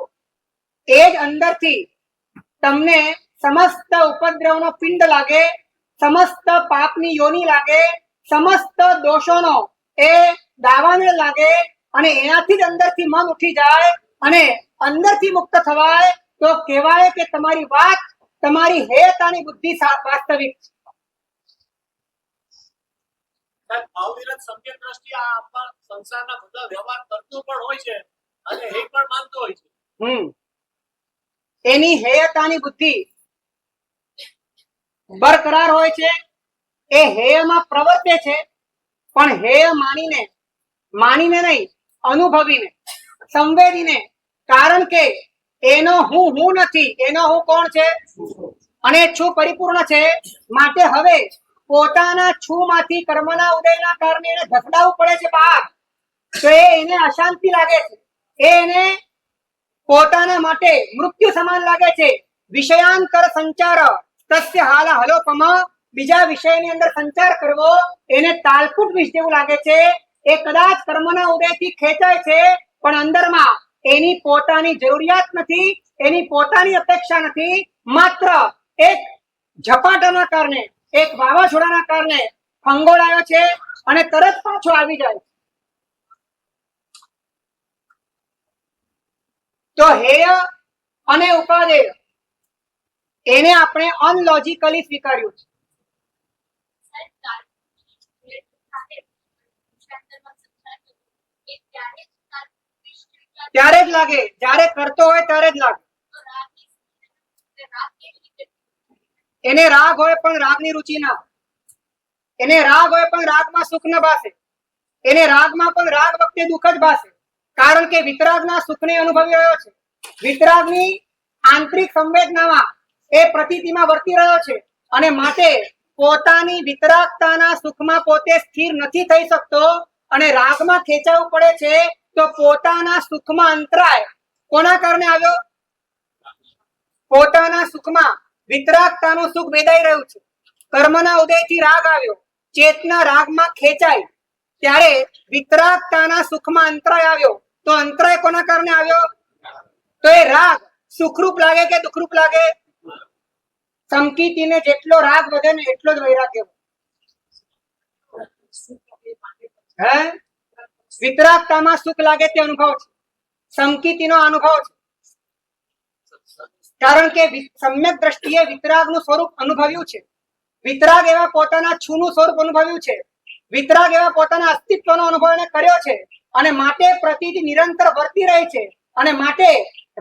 એ જ અંદરથી તમને સમસ્ત ઉપદ્રવનો પિંડ લાગે, સમસ્ત પાપની યોની લાગે, સમસ્ત દોષોનો એ દાવાને લાગે અને એનાથી જ અંદરથી મન ઉઠી જાય અને અંદરથી મુક્ત થવાય તો કહેવાય કે તમારી વાત, તમારી હેતાની બુદ્ધિ વાસ્તવિક છે. સાહેબ, અવિરત સમ્યક દ્રષ્ટિ આ આપણા સંસારના બધા વ્યવહાર કરતો પણ હોય છે અને હે પણ માનતો હોય છે. એની હેયતાની બુદ્ધિ બરકરાર હોય છે, એ હેયમાં પ્રવર્તે છે, પણ હેય માનીને નહીં, અનુભવીને, સંવેદીને, કારણ કે એનો હું નથી, એનો હું કોણ છે અને છું પરિપૂર્ણ છે. માટે હવે પોતાના છું માંથી કર્મના ઉદયના કારણે એને ધસડાવવું પડે છે બહાર, તો એને અશાંતિ લાગે છે, એને પોતાના માટે મૃત્યુ સમાન લાગે છે. વિષયાંતર સંચાર તસ્ય હાલ હલોપમ, બીજા વિષયની અંદર સંચાર કરવો એને તાલકુટ વિષ જેવું લાગે છે. એ કદાચ કર્મના ઉદયથી ખેંચાય છે, પણ અંદરમાં એની પોતાની જરૂરિયાત નથી, એની પોતાની અપેક્ષા નથી, માત્ર એક ઝપાટાના કારણે, એક વાવાઝોડાના કારણે ફંગોળાયો છે અને તરત પાછો આવી જાય. તો હેય અને ઉપાદેય એને આપણે અનલોજિકલી સ્વીકાર્યું છે. ત્યારે જ લાગે, જ્યારે કરતો હોય ત્યારે જ લાગે. એને રાગ હોય પણ રાગની રુચિ ના, એને રાગ હોય પણ રાગમાં સુખ ન ભાસે, એને રાગમાં પણ રાગ વખતે દુઃખ જ ભાસે, કારણ કે વિતરાગના સુખને અનુભવી રહ્યો છે. વિતરાગની આંતરિક સંવેદનામાં એ પ્રતીતિમાં વર્તી રહ્યો છે અને માટે પોતાની વિતરાગતાના સુખમાં પોતે સ્થિર નથી થઈ શકતો અને રાગમાં ખેંચાવું પડે છે. તો પોતાના સુખમાં અંતરાય કોના કારણે આવ્યો? પોતાના સુખમાં વિતરાગતાનું સુખ વેદાઈ રહ્યું છે. કર્મના ઉદયથી રાગ આવ્યો, ચેતના રાગમાં ખેંચાઈ, ત્યારે વિતરાગતાના સુખમાં અંતરાય આવ્યો. તો અંતરાય કોના કારણે આવ્યો? તો એ રાગ સુખરૂપ લાગે કે દુઃખરૂપ લાગે? સંકિતીને જેટલો રાગ વધે ને એટલો જ વૈરાગ્ય. હે, વિતરાગતામાં સુખ લાગે તે અનુભવ છે, સંકિતીનો અનુભવ છે. કારણ કે સમ્યક દ્રષ્ટિએ વિતરાગનું સ્વરૂપ અનુભવ્યું છે. વિતરાગ એવા પોતાના છુનું સ્વરૂપ અનુભવ્યું છે. વિતરાગ એવા પોતાના અસ્તિત્વનો અનુભવ એને કર્યો છે અને માટે પ્રતિદિ નિરંતર વર્તી રહે છે અને માટે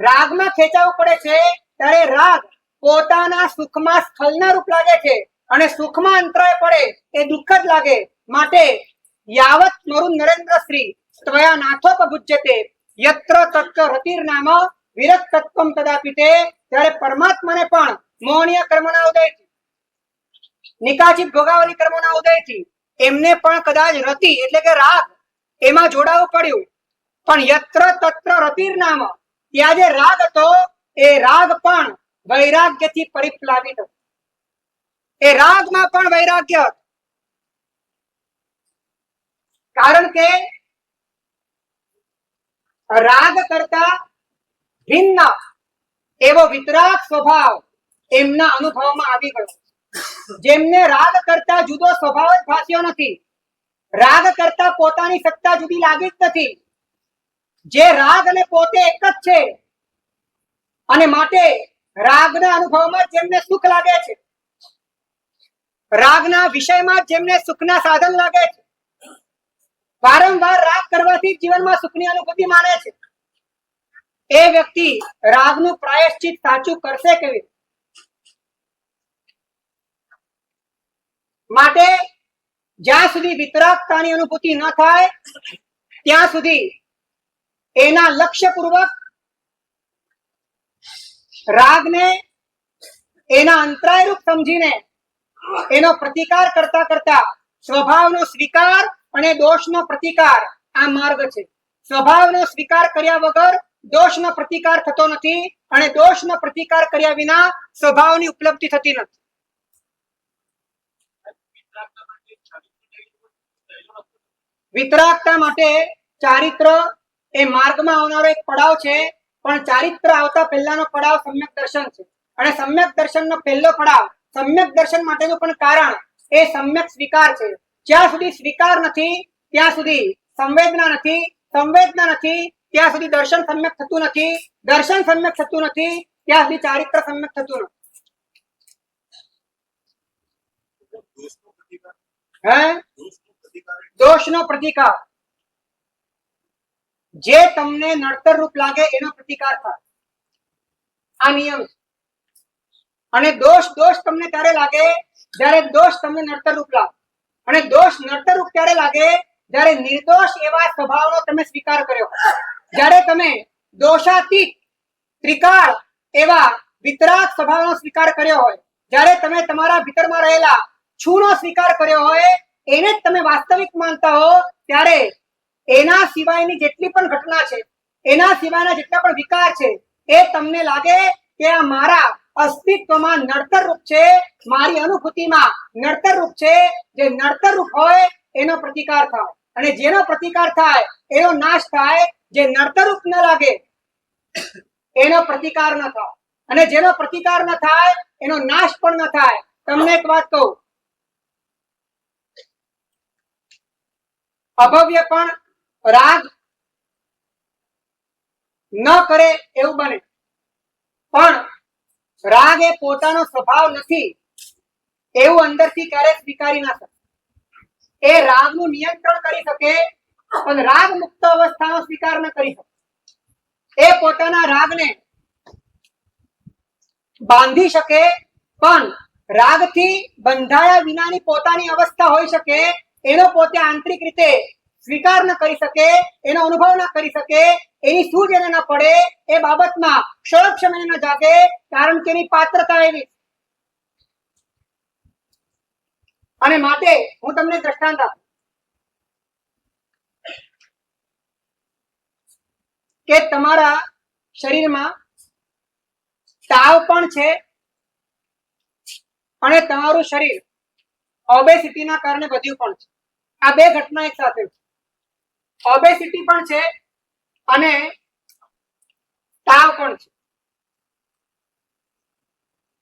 રાગમાં ખેંચાવું પડે છે. ત્યારે રાગ પોતાના સુખમાં સ્ખલના રૂપ લાગે છે અને સુખમાં અંતરાય પડે એ દુઃખ જ લાગે. માટે યાવત મરુ નરેન્દ્ર શ્રી ત્વયા નાથોપભુજ્યતે યત્ર તત્ર રતિર્નામ વિરક્ત તત્વમ તદાપિતે. ત્યારે પરમાત્માને પણ મોહનીય કર્મના ઉદયથી, નિકાચિત ભોગાવલી કર્મોના ઉદયથી એમને પણ કદાચ રતિ એટલે કે રાગ એમાં જોડાવું પડ્યું, પણ યત્ર તત્ર રતિર્નામ, ત્યાં જે રાગ હતો એ રાગ પણ વૈરાગ્યથી પરિપ્લાવિત હતો. એ રાગમાં પણ વૈરાગ્ય હતું, કારણ કે રાગ કરતા ભિન્ન એવો વિતરાગ સ્વભાવ એમના અનુભવમાં આવી ગયો. જેમને રાગ કરતા જુદો સ્વભાવ જ ભાસ્યો નથી, રાગ કરતા પોતાની સત્તા જુદી લાગી જ નથી. જે રાગ અને પોતે એક જ છે અને માટે રાગના અનુભવમાં જેમને સુખ લાગે છે, રાગના વિષયમાં જેમને સુખના સાધન લાગે છે, વારંવાર રાગ કરવાથી જીવનમાં સુખની અનુભૂતિ માને છે, એ વ્યક્તિ રાગનું પ્રાયશ્ચિત સાચું કરશે કેવી? માટે જ્યાં સુધી વિતરાગતાની અનુભૂતિ ન થાય ત્યાં સુધી એના લક્ષ્યપૂર્વક રાગને એના અંતરાય રૂપ સમજીને એનો પ્રતિકાર કરતા કરતા સ્વભાવનો સ્વીકાર અને દોષનો પ્રતિકાર આ માર્ગ છે. સ્વભાવનો સ્વીકાર કર્યા વગર દોષનો પ્રતિકાર થતો નથી અને દોષનો પ્રતિકાર કર્યા વિના સ્વભાવની ઉપલબ્ધિ થતી નથી. વિતરાગતા માટે ચારિત્ર એ માર્ગમાં આવનારો એક પડાવ છે, પણ ચારિત્ર આવતા પહેલાનો પડાવ સમ્યક દર્શન છે. અને સમ્યક દર્શનનો પહેલો પડાવ, સમ્યક દર્શન માટેનું પણ કારણ એ સમ્યક સ્વીકાર છે. જ્યાં સુધી સ્વીકાર નથી ત્યાં સુધી સંવેદના નથી, સંવેદના નથી ત્યાં સુધી દર્શન સમ્યક થતું નથી, દર્શન સમ્યક થતું નથી ત્યાં સુધી ચારિત્ર સમ્યક થતું નથી. દોષનો પ્રતિકાર હે દોષનો પ્રતિકાર દોષનો પ્રતિકાર, જે તમને નડતર રૂપ લાગે એનો પ્રતિકાર થાય, આ નિયમ છે. અને દોષ તમને ત્યારે લાગે જ્યારે દોષ તમને નડતર રૂપ લાગે, અને દોષ નડતર રૂપ ત્યારે લાગે જ્યારે નિર્દોષ એવા સ્વભાવનો તમે સ્વીકાર કર્યો, જ્યારે તમે દોષાતીત ત્રિકાળ એવા વિતરાગ સ્વભાવનો સ્વીકાર કર્યો હોય, જ્યારે તમે તમારા ભીતરમાં રહેલા છૂનો સ્વીકાર કર્યો હોય, એને જ તમે વાસ્તવિક માનતા હો, ત્યારે એના સિવાયની જેટલી પણ ઘટના છે, એના સિવાયના જેટલા પણ વિકાર છે, એ તમને લાગે કે આ મારા અસ્તિત્વમાં નડતર રૂપ છે, મારી અનુભૂતિમાં નડતર રૂપ છે. જે નડતર રૂપ હોય એનો પ્રતિકાર થાય, અને જેનો પ્રતિકાર થાય એનો નાશ થાય. જે નડતર રૂપ ન લાગે એનો પ્રતિકાર ન થાય, અને જેનો પ્રતિકાર ન થાય એનો નાશ પણ ન થાય. તમને એક વાત કહું, અભવ્ય પણ રાગ ન કરે એવું બને, પણ રાગ એ પોતાનો સ્વભાવ નથી એવું અંદરથી ક્યારેય સ્વીકારી ના શકે. એ રાગનું નિયંત્રણ કરી શકે, પણ રાગ મુક્ત અવસ્થાનો સ્વીકાર ન કરી શકે. એ પોતાના રાગને બાંધી શકે, પણ રાગથી બંધાયા વિનાની પોતાની અવસ્થા હોઈ શકે એનો પોતે આંતરિક રીતે સ્વીકાર ન કરી શકે, એનો અનુભવ ન કરી શકે, એની સૂઝ એને ન પડે, એ બાબતમાં ક્ષોભ ન જાગે, કારણ કે એની પાત્રતા એવી. અને માટે હું તમને દ્રષ્ટાંત આપું કે તમારા શરીરમાં તાવ પણ છે અને તમારું શરીર ઓબેસિટીના કારણે વધ્યું પણ છે. આ બે ઘટના એક સાથે છે. ઓબેસિટી પણ છે અને તાવ પણ છે.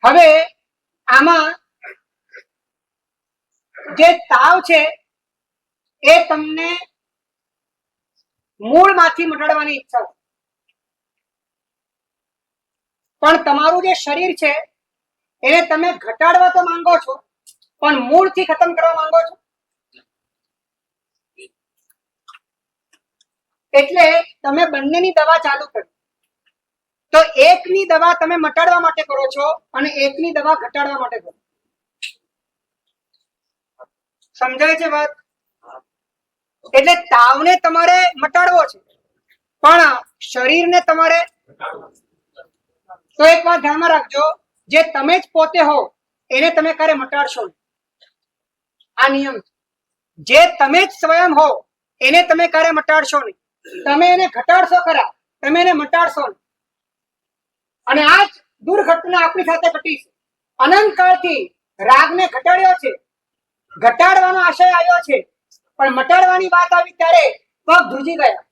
હવે આમાં જે તાવ છે એ તમને મૂળમાંથી મટાડવાની ઈચ્છા છે, પણ તમારું જે શરીર છે એને તમે ઘટાડવા તો માંગો છો, પણ મૂળથી ખતમ કરવા માંગો છો. એટલે તમે બંનેની દવા ચાલુ કરી. તો એકની દવા તમે મટાડવા માટે કરો છો અને એકની દવા ઘટાડવા માટે કરો. સમજાય છે વાત? એટલે તાવને તમારે મટાડવો છે, પણ શરીરને તમારે. તો એક વાત ધ્યાનમાં રાખજો, જે તમે જ પોતે હો એને તમે ક્યારે મટાડશો નહીં. આ નિયમ છે. જે તમે જ સ્વયં હો એને તમે ક્યારે મટાડશો નહીં. તમે એને ઘટાડશો ખરા, તમે એને મટાડશો નહીં. અને આ જ દુર્ઘટના આપણી સાથે ઘટી છે. અનંત કાળથી રાગને ઘટાડ્યો છે, ઘટાડવાનો આશય આવ્યો છે, પણ મટાડવાની વાત આવી ત્યારે પગ ધ્રુજી ગયા,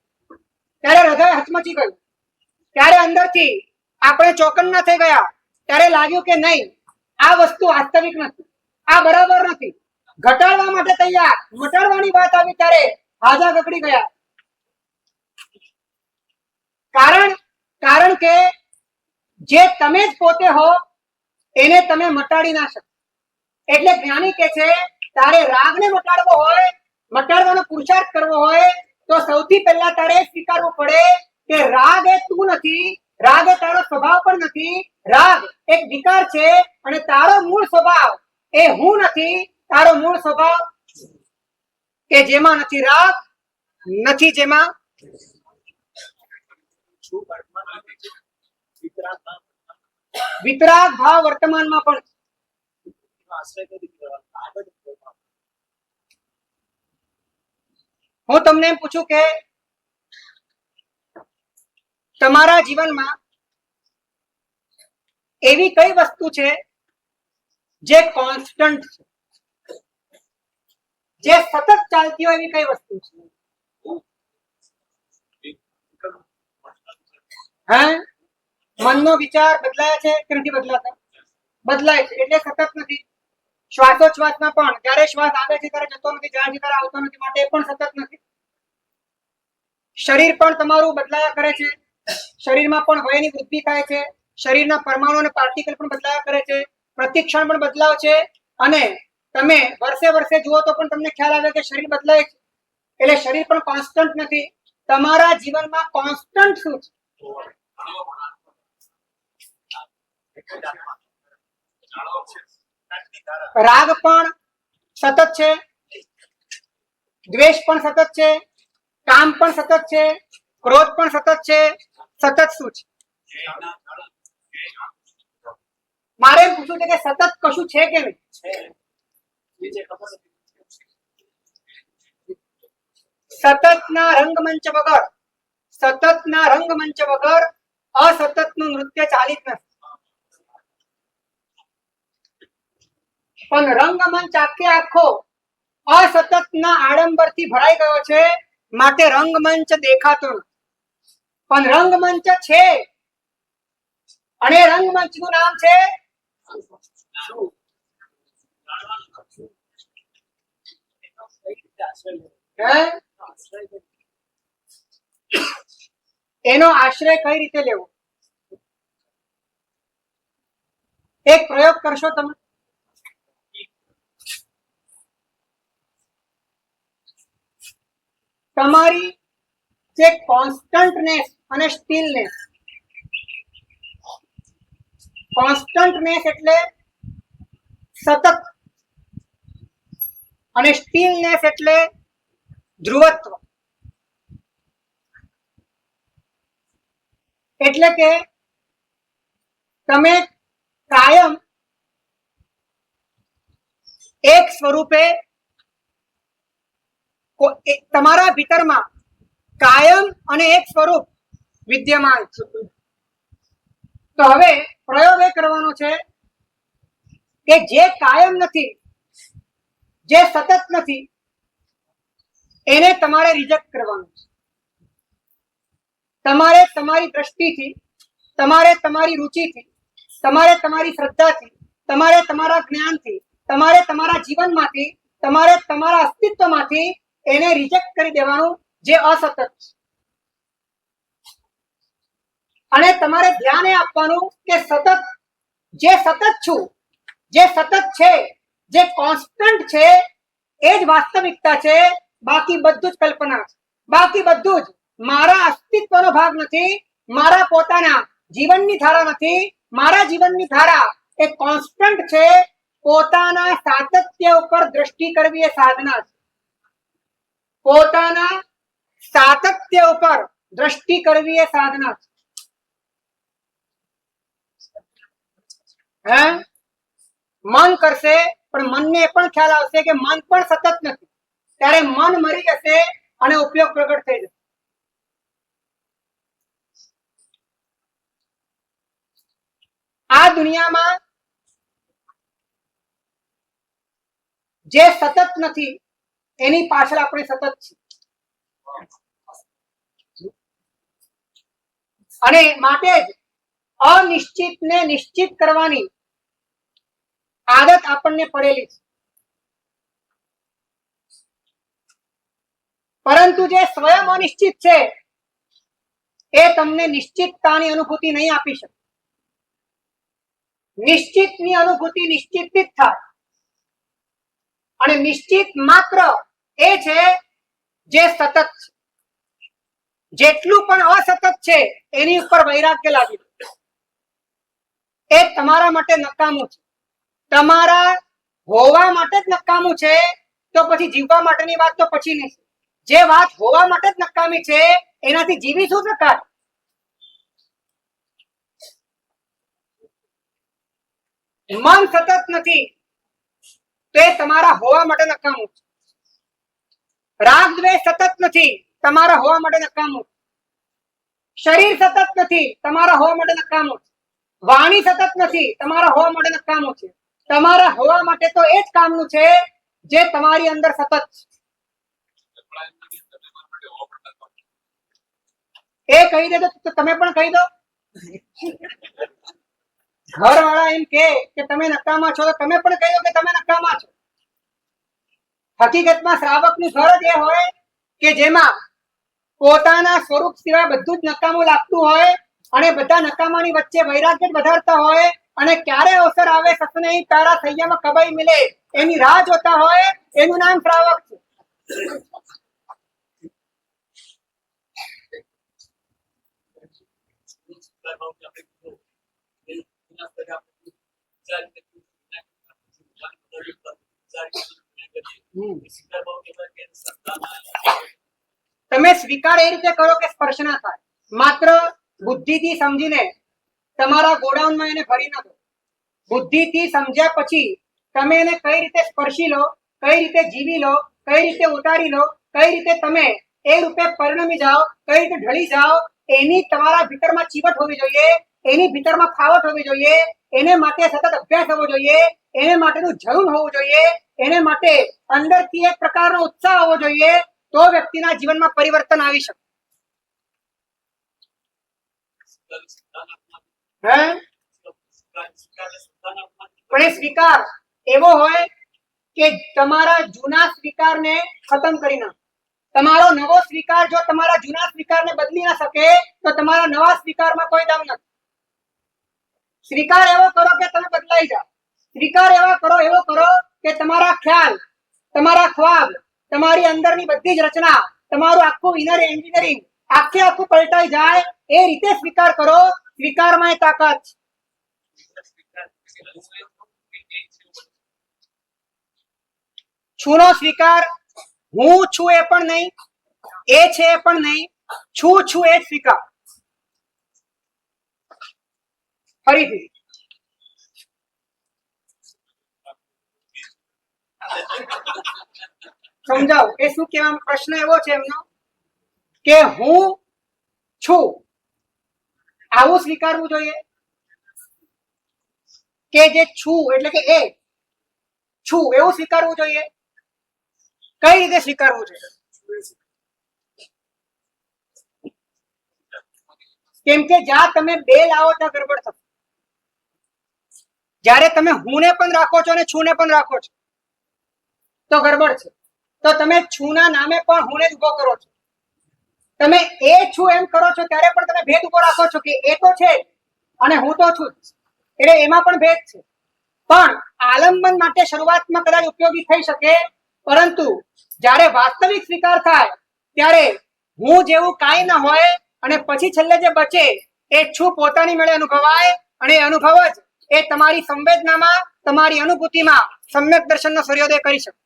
ત્યારે હૃદય હચમચી ગયું, ત્યારે અંદરથી આપણે ચોકન્ના થઈ ગયા, ત્યારે લાગ્યું કે નહીં, આ વસ્તુ વાસ્તવિક નથી, આ બરાબર નથી. ઘટાડવા માટે તૈયાર, મટાડવાની વાત આવી ત્યારે હાજા ગકડી ગયા. કારણ કે જે તમે જ પોતે હો એને તમે મટાડી ના શકો. એટલે જ્ઞાની કે છે તારે રાગને મટાડવો હોય, મટાડવાનો પુરુષાર્થ કરવો હોય તો સૌથી પહેલા તારે સ્વીકારવું પડે કે રાગ એ તું નથી, રાગ એ તારો સ્વભાવ પણ નથી. રાગ એક વિકાર છે અને તારો મૂળ સ્વભાવ એ હું નથી. તારો મૂળ સ્વભાવ કે જેમાં નથી રાગ, નથી જેમાં વિતરાગ ભાવ વર્તમાનમાં પણ. હું તમને એમ પૂછું કે તમારા જીવનમાં એવી કઈ વસ્તુ છે જે કોન્સ્ટન્ટ છે? જે સતત ચાલતી હોય એવી કઈ વસ્તુ છે? હે? મનનો વિચાર બદલાય છે કે નથી બદલાતા? બદલાય છે એટલે સતત નથી. શ્વાસોચ્છ્વાસમાં પણ જ્યારે શ્વાસ આવે છે ત્યારે જતો નથી, જાય છે ત્યારે આવતો નથી, માટે એ પણ સતત નથી. શરીર પણ તમારું બદલાયા કરે છે, શરીરમાં પણ વયની વૃદ્ધિ થાય છે, શરીરના પરમાણુ અને પાર્ટિકલ પણ બદલાયા કરે છે, પ્રતિક્ષણ પણ બદલાવ છે. અને તમે વર્ષે વર્ષે જુઓ તો પણ તમને ખ્યાલ આવે કે શરીર બદલાય છે. એટલે શરીર પણ કોન્સ્ટન્ટ નથી. તમારા જીવનમાં કોન્સ્ટન્ટ શું છે? રાગ પણ સતત છે, દ્વેષ પણ સતત છે, કામ પણ સતત છે, ક્રોધ પણ સતત છે. સતત શું છે? મારે એમ પૂછવું છે કે સતત કશું છે કે નહીં? સતતના રંગમંચ વગર, સતતના રંગમંચ વગર અસતતનું નૃત્ય ચાલી જ નથી. પણ રંગમંચ આખે આખો અસતતના આડંબરથી ભરાઈ ગયો છે, માટે રંગમંચ દેખાતો નથી. પણ રંગમંચ છે, અને રંગમંચનું નામ છે એનો આશ્રય કઈ રીતે લેવો? એક પ્રયોગ કરશો તમે. તમારી જે કોન્સ્ટન્ટનેસ અને સ્ટીલનેસ, કોન્સ્ટન્ટનેસ એટલે સતત, અને સ્ટીલનેસ એટલે ધ્રુવત્વ. એટલે કે તમે કાયમ એક સ્વરૂપે તમારા ભીતરમાં કાયમ અને એક સ્વરૂપ વિદ્યમાન છે. તો હવે પ્રયોગ એ કરવાનો છે કે જે કાયમ નથી, જે સતત નથી, એને તમારે રિજેક્ટ કરવાનું છે. તમારે તમારી દ્રષ્ટિથી, તમારે તમારી રુચિથી, તમારે તમારી શ્રદ્ધાથી, તમારે તમારા જ્ઞાનથી, તમારે તમારા જીવનમાંથી, તમારે તમારા અસ્તિત્વમાંથી એને રિજેક્ટ કરી દેવાનું જે અસતત છે. અને તમારે ધ્યાન એ આપવાનું કે સતત, જે સતત છું, જે સતત છે, જે કોન્સ્ટન્ટ છે, એ જ વાસ્તવિકતા છે. બાકી બધું જ કલ્પના છે. બાકી બધું જ મારા અસ્તિત્વનો ભાગ નથી, મારા પોતાના જીવનની ધારા નથી. મારા જીવનની ધારા એ કોન્સ્ટન્ટ છે. પોતાના સાતત્ય ઉપર દ્રષ્ટિ કરવી એ સાધના છે. પોતાના સાતત્ય ઉપર દ્રષ્ટિ કરવી એ સાધના છે. મન કરશે પણ મનને પણ ખ્યાલ આવશે કે મન પણ સતત નથી. ત્યારે મન મરી જશે અને ઉપયોગ પ્રગટ થઈ જશે. આ દુનિયામાં જે સતત નથી એની પાછળ આપણે સતત છીએ. અને માટે જ અનિશ્ચિતને નિશ્ચિત કરવાની આદત આપણને પડેલી છે. પરંતુ જે સ્વયં અનિશ્ચિત છે એ તમને નિશ્ચિતતાની અનુભૂતિ નહીં આપી શકે. નિશ્ચિતની અનુભૂતિ નિશ્ચિતથી જ થાય. અને નિશ્ચિત માત્ર એ છે જે સતત છે. જેટલું પણ અસતત છે એની ઉપર વૈરાગ્ય લાવી દો. એ તમારા માટે નકામું છે. તમારા હોવા માટે જ નકામું છે, તો પછી જીવવા માટેની વાત તો પછી નહીં. જે વાત હોવા માટે જ નકામી છે એનાથી જીવી શું શકાય? મન સતત નથી તો એ તમારા હોવા માટે નકામું છે. રાગ દ્વેષ સતત નથી, તમારા હોવા માટે નકામું. શરીર સતત નથી, તમારા હોવા માટે નકામું. વાણી સતત નથી, તમારા હોવા માટે નકામું છે. તમારા હોવા માટે તો એ જ કામનું છે જે તમારી અંદર સતત છે એ કહી દે તો તમે પણ કહી દો. ઘરવાળા એમ કે તમે નકામા છો તો તમે પણ કહી દો કે તમે નકામા છો. હકીકતમાં શ્રાવકનું ઘર જ એ હોય કે જેમાં પોતાના સ્વરૂપ સિવાય બધું જ નકામું લાગતું હોય અને બધા નકામાની વચ્ચે વૈરાગ્ય જ વધારતા હોય અને ક્યારે અવસર આવે સતને તારા સૈયામાં કબાઈ મિલે એની રાહ જોતા હોય, એનું નામ શ્રાવક છે. તમે સ્વીકાર એ રીતે કરો કે સ્પર્શ ના થાય. માત્ર બુદ્ધિથી સમજીને તમારા ગોડાઉનમાં એને ભરી નાખો. બુદ્ધિથી સમજ્યા પછી તમે એને કઈ રીતે સ્પર્શી લો, કઈ રીતે જીવી લો, કઈ રીતે ઉતારી લો, કઈ રીતે તમે એ રૂપે પરિણમી જાઓ, કઈ રીતે ઢળી જાઓ, એની તમારા ભીતરમાં ચીવટ હોવી જોઈએ, એની ભીતરમાં ફાવટ હોવી જોઈએ, એને માટે સતત અભ્યાસ હોવો જોઈએ, એને માટેનું જરૂર હોવું જોઈએ, એને માટે અંદરથી એક પ્રકારનો ઉત્સાહ હોવો જોઈએ, તો વ્યક્તિના જીવનમાં પરિવર્તન આવી શકે. પણ એ સ્વીકાર એવો હોય કે તમારા જૂના સ્વીકારને ખતમ કરી નાખો. તમારો નવો સ્વીકાર જો તમારા જૂના સ્વીકારને બદલી ના શકે તો તમારા નવા સ્વીકારમાં કોઈ દમ નથી. સ્વીકાર એવો કરો કે તમે બદલાઈ જાઓ. સ્વીકાર એવો કરો કે તમારા ખ્યાલ, તમારા ખ્વાબ, તમારી અંદરની બધી જ રચના, તમારું આખું ઇનર એન્જિનિયરિંગ આખું પલટાઈ જાય. એ રીતે સ્વીકાર કરો. સ્વીકારમાં એ તાકાત છે. છુનો સ્વીકાર હું છું એ પણ નહીં, એ છે એ પણ નહીં, છું એ જ સ્વીકાર. ફરીથી સમજાવો એ શું કહેવાનો પ્રશ્ન એવો છે એમનો કે હું છું આવું સ્વીકારવું જોઈએ કે જે છું એટલે કે એ છું એવું સ્વીકારવું જોઈએ. કઈ રીતે સ્વીકારવું જોઈએ? કેમ કે જ્યાં તમે બે લાવો ત્યાં ગડબડ થશે. જ્યારે તમે હું ને પણ રાખો છો અને છું ને પણ રાખો છો તો ગડબડ છે. તો તમે છું ના નામે પણ હું ને જ ઉભો કરો છો. તમે એ છું એમ કરો છો ત્યારે પણ તમે ભેદ ઉભો રાખો છો કે એ તો છે અને હું તો છું, એટલે એમાં પણ ભેદ છે. પણ આલંબન માટે શરૂઆતમાં કદાચ ઉપયોગી થઈ શકે, પરંતુ જ્યારે વાસ્તવિક સ્વીકાર થાય ત્યારે હું જેવું કાંઈ ન હોય અને પછી છેલ્લે જે બચે એ છું પોતાની મેળે અનુભવાય અને એ અનુભવ જ એ તમારી સંવેદનામાં, તમારી અનુભૂતિમાં સમ્યક દર્શનનો સૂર્યોદય કરી શકે.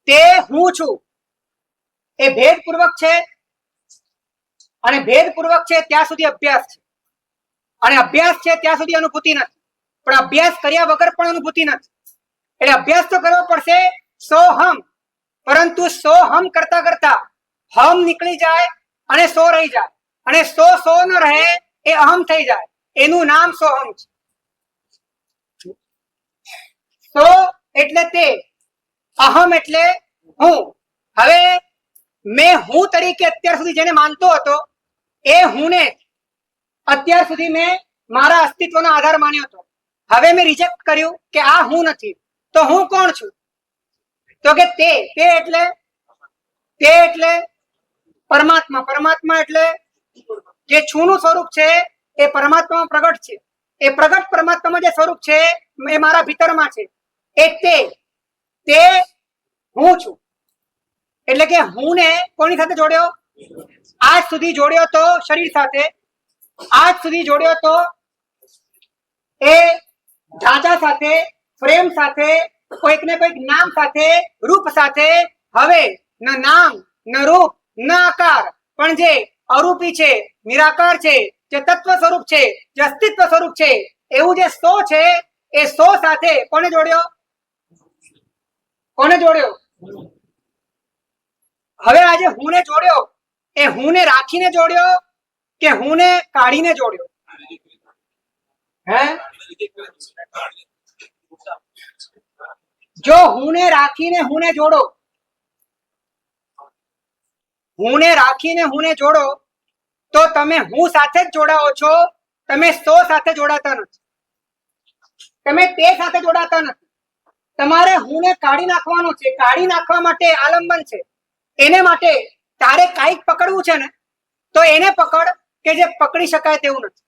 તે હું છું એ ભેદપૂર્વક છે અને ભેદપૂર્વક છે ત્યાં સુધી અભ્યાસ છે અને અભ્યાસ છે ત્યાં સુધી અનુભૂતિ નથી. પણ અભ્યાસ કર્યા વગર પણ અનુભૂતિ નથી. એટલે અભ્યાસ તો કરવો પડશે સોહમ, પરંતુ સોહમ કરતા કરતા હમ નીકળી જાય અને સો રહી જાય અને સો ન રહે એ અહમ થઈ જાય. એનું નામ સોહમ છે. સો એટલે તે, અહમ એટલે હું. હવે મેં હું તરીકે અત્યાર સુધી જેને માનતો હતો એ હું ને અત્યાર સુધી મેં મારા અસ્તિત્વનો આધાર માન્યો હતો. હવે મેં રિજેક્ટ કર્યું કે આ હું નથી. તો હું કોણ છું? તો કે તે એટલે પરમાત્મા. પરમાત્મા એટલે જે છુનું સ્વરૂપ છે એ પરમાત્મામાં પ્રગટ છે. એ પ્રગટ પરમાત્મામાં જે સ્વરૂપ છે એ મારા ભીતરમાં છે. એ તે હું છું. એટલે કે હું ને કોની સાથે જોડ્યો? આજ સુધી જોડ્યો તો શરીર સાથે, આજ સુધી જોડ્યો તો એ ઢાંચા સાથે, ફ્રેમ સાથે, કોઈક ને કોઈક નામ સાથે, રૂપ સાથે. હવે ન નામ ન રૂપ ન આકાર, પણ જે અરૂપી છે, નિરાકાર છે, જે તત્વ સ્વરૂપ છે, જે અસ્તિત્વ સ્વરૂપ છે, એવું જે સો છે એ સો સાથે કોને જોડ્યો? કોને જોડ્યો? હવે આજે હું ને જોડ્યો એ હું ને રાખીને જોડ્યો કે હું ને કાઢીને જોડ્યો? હે? જો હું ને રાખીને હું ને જોડો, હું ને રાખીને હું ને જોડો, તો તમે હું સાથે જ જોડાઓ છો, તમે સો સાથે જોડાતા નથી, તમે તે સાથે જોડાતા નથી. તમારે હું ને કાઢી નાખવાનો છે. કાઢી નાખવા માટે આલંબન છે. એને માટે તારે કાંઈક પકડવું છે ને, તો એને પકડ કે જે પકડી શકાય તેવું નથી.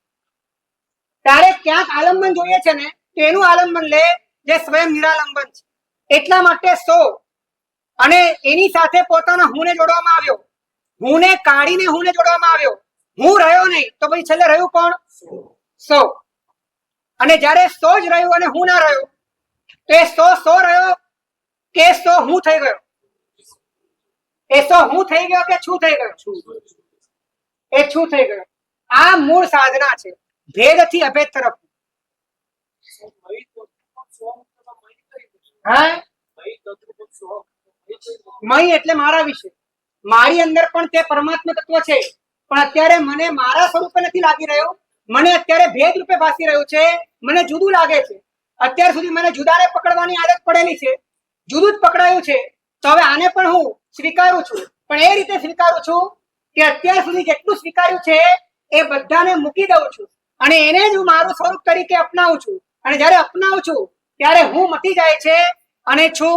તારે ક્યાંક આલંબન જોઈએ છે ને, તો એનું આલંબન લે જે સ્વયં નિરાલંબન છે. એટલા માટે સો અને એની સાથે પોતાના હું ને જોડવામાં આવ્યો. હું ને કાઢીને હું ને જોડવામાં આવ્યો. હું રહ્યો નહીં તો પછી છેલ્લે રહ્યું કોણ? સો. અને જ્યારે સો જ રહ્યું અને હું ના રહ્યો, તો એ સો રહ્યો કે સો હું થઈ ગયો? એ સો હું થઈ ગયો કે છું થઈ ગયો? એ છું થઈ ગયો. આ મૂળ સાધના છે ભેદથી અભેદ તરફ. હા, મય એટલે મારા વિશે. મારી અંદર પણ તે પરમાત્મા તત્વ છે, પણ અત્યારે મને મારા સ્વરૂપે નથી લાગી રહ્યું. મને અત્યારે ભેદ રૂપે ભાસી રહ્યું છે. મને જુદું લાગે છે. અત્યાર સુધી મને જુદાને પકડવાની આદત પડેલી છે, જુદું જ પકડાયું છે. તો હવે આને પણ હું સ્વીકારું છું, પણ એ રીતે સ્વીકારું છું કે અત્યાર સુધી જેટલું સ્વીકાર્યું છે એ બધાને મૂકી દઉં છું અને એને જ હું મારું સ્વરૂપ તરીકે અપનાવું છું. અને જ્યારે અપનાવું છું ત્યારે હું મટી જાય છે અને છું.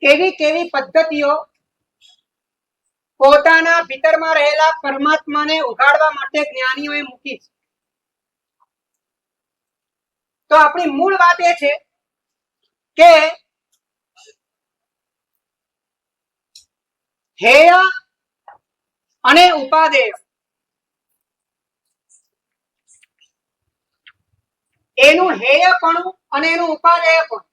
કેવી કેવી પદ્ધતિઓ પોતાના ભીતરમાં રહેલા પરમાત્માને ઉઘાડવા માટે જ્ઞાનીઓએ મૂકી છે. તો આપણી મૂળ વાત એ છે કે હેય અને ઉપાદેય, એનું હેયપણું અને એનું ઉપાદેયપણું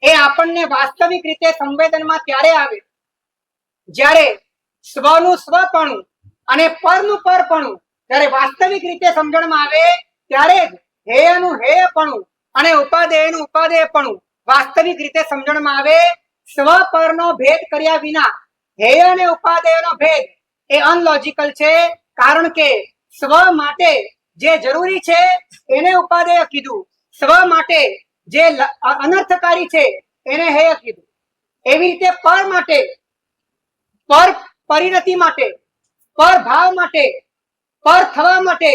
એ આપણને વાસ્તવિક રીતે સંવેદનમાં ત્યારે આવે જ્યારે સ્વનું સ્વપણું અને પરનું પરપણું જ્યારે વાસ્તવિક રીતે સમજણમાં આવે, ત્યારે જ હેયનું હેયપણું અને ઉપાદેયનું ઉપાદેયપણું વાસ્તવિક રીતે સમજણમાં આવે. સ્વ પરનો ભેદ કર્યા વિના હેય અને ઉપાદેયનો ભેદ એ અનલોજિકલ છે. કારણ કે સ્વ માટે જે જરૂરી છે એને ઉપાદેય કીધું, સ્વ માટે જે અનર્થકારી છે એને હેય કીધું. એવી રીતે પર માટે, પર પરિણતિ માટે, પર ભાવ માટે, પર થવા માટે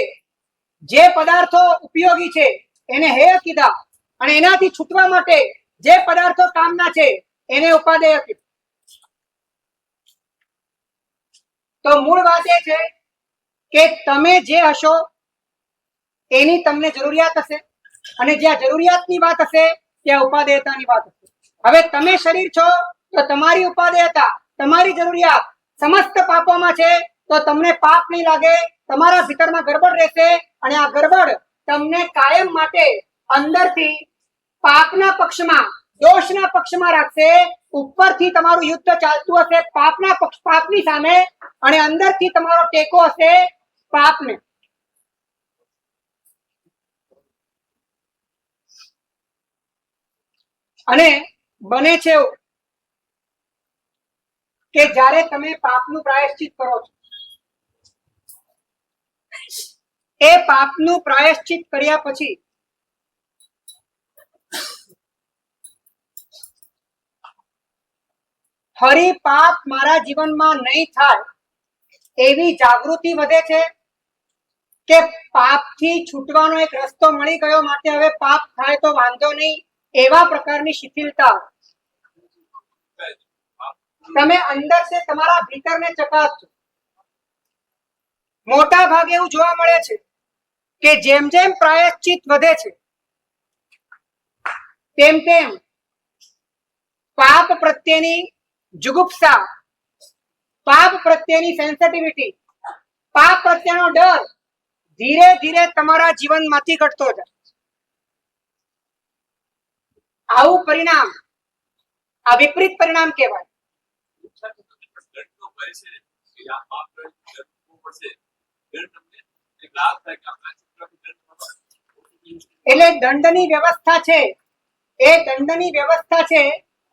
જે પદાર્થો ઉપયોગી છે એને હેય કીધા, અને એનાથી છૂટવા માટે જે પદાર્થો કામના છે એને ઉપાદેય કીધું. તો મૂળ વાત એ છે કે તમે જે હશો એની તમને જરૂરિયાત હશે, અને જ્યાં જરૂરિયાતની વાત હશે ત્યાં ઉપાદેયતાની વાત હશે. હવે તમે શરીર છો તો તમારી ઉપાદેયતા, તમારી જરૂરિયાત સમસ્ત પાપોમાં છે, તો તમને પાપ નહીં લાગે. તમારા ભીતરમાં ગડબડ રહેશે અને આ ગડબડ તમને કાયમ માટે અંદરથી પાપના પક્ષમાં, દોષના પક્ષમાં રાખશે. ઉપરથી તમારું યુદ્ધ ચાલતું હશે પાપના પક્ષ, પાપની સામે, અને અંદરથી તમારો ટેકો હશે પાપને. અને બને છે એવું કે જ્યારે તમે પાપનું પ્રાયશ્ચિત કરો છો, એ પાપનું પ્રાયશ્ચિત કર્યા પછી ફરી પાપ મારા જીવનમાં નહીં થાય એવી જાગૃતિ વધે છે, કે પાપથી છૂટવાનો એક રસ્તો મળી ગયો, માટે હવે પાપ થાય તો વાંધો નહીં, એવા પ્રકારની શિથિલતા. તમે અંદર છે તમારા ભીતરને ચકાસજો. મોટા ભાગે એવું જોવા મળે છે કે જેમ જેમ પ્રાયશ્ચિત વધે છે તેમ તેમ પાપ પ્રત્યેની જુગુપ્સા, પાપ પ્રત્યેની સેન્સિટિવિટી, પાપ પ્રત્યેનો ડર ધીરે ધીરે તમારા જીવનમાંથી ઘટતો જાય. આવું પરિણામ, આ વિપરીત પરિણામ કહેવાય. એટલે દંડની વ્યવસ્થા છે, એ દંડની વ્યવસ્થા છે,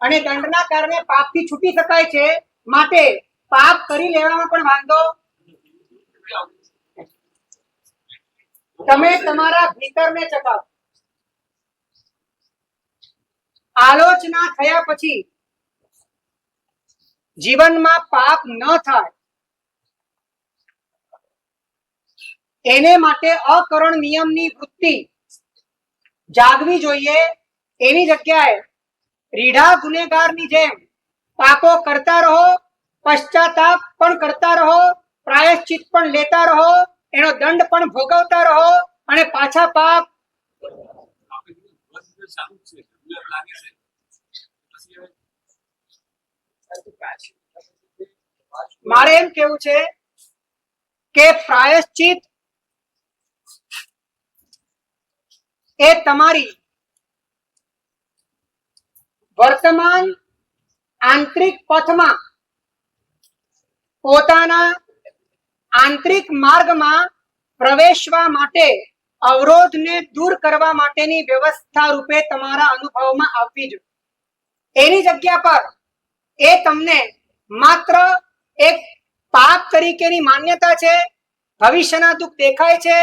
અને દંડના કારણે પાપથી છૂટી શકાય છે. માટે પાપ કરી લેવામાં પણ વાંધો તમે તમારા ભીતરને ચકાસો. આલોચના થયા પછી જીવનમાં પાપ ન થાય એને માટે અકરણ નિયમની વૃત્તિ જાગવી જોઈએ. એની જગ્યાએ રીઢા ગુનેગારની જેમ પાપો કરતા રહો, પશ્ચાતાપ પણ કરતા રહો, પ્રાયશ્ચિત પણ લેતા રહો, એનો દંડ પણ ભોગવતા રહો અને પાછા પાપ. મારે એમ કેવું છે કે પ્રાયશ્ચિત એ તમારી વર્તમાન આંતરિક પથમાં પોતાના આંતરિક માર્ગમાં પ્રવેશવા માટે અવરોધને દૂર કરવા માટેની વ્યવસ્થા રૂપે તમારા અનુભવમાં આવવી જોઈએ. એની જગ્યા પર એ તમને માત્ર એક પાપ તરીકેની માન્યતા છે, ભવિષ્યના દુઃખ દેખાય છે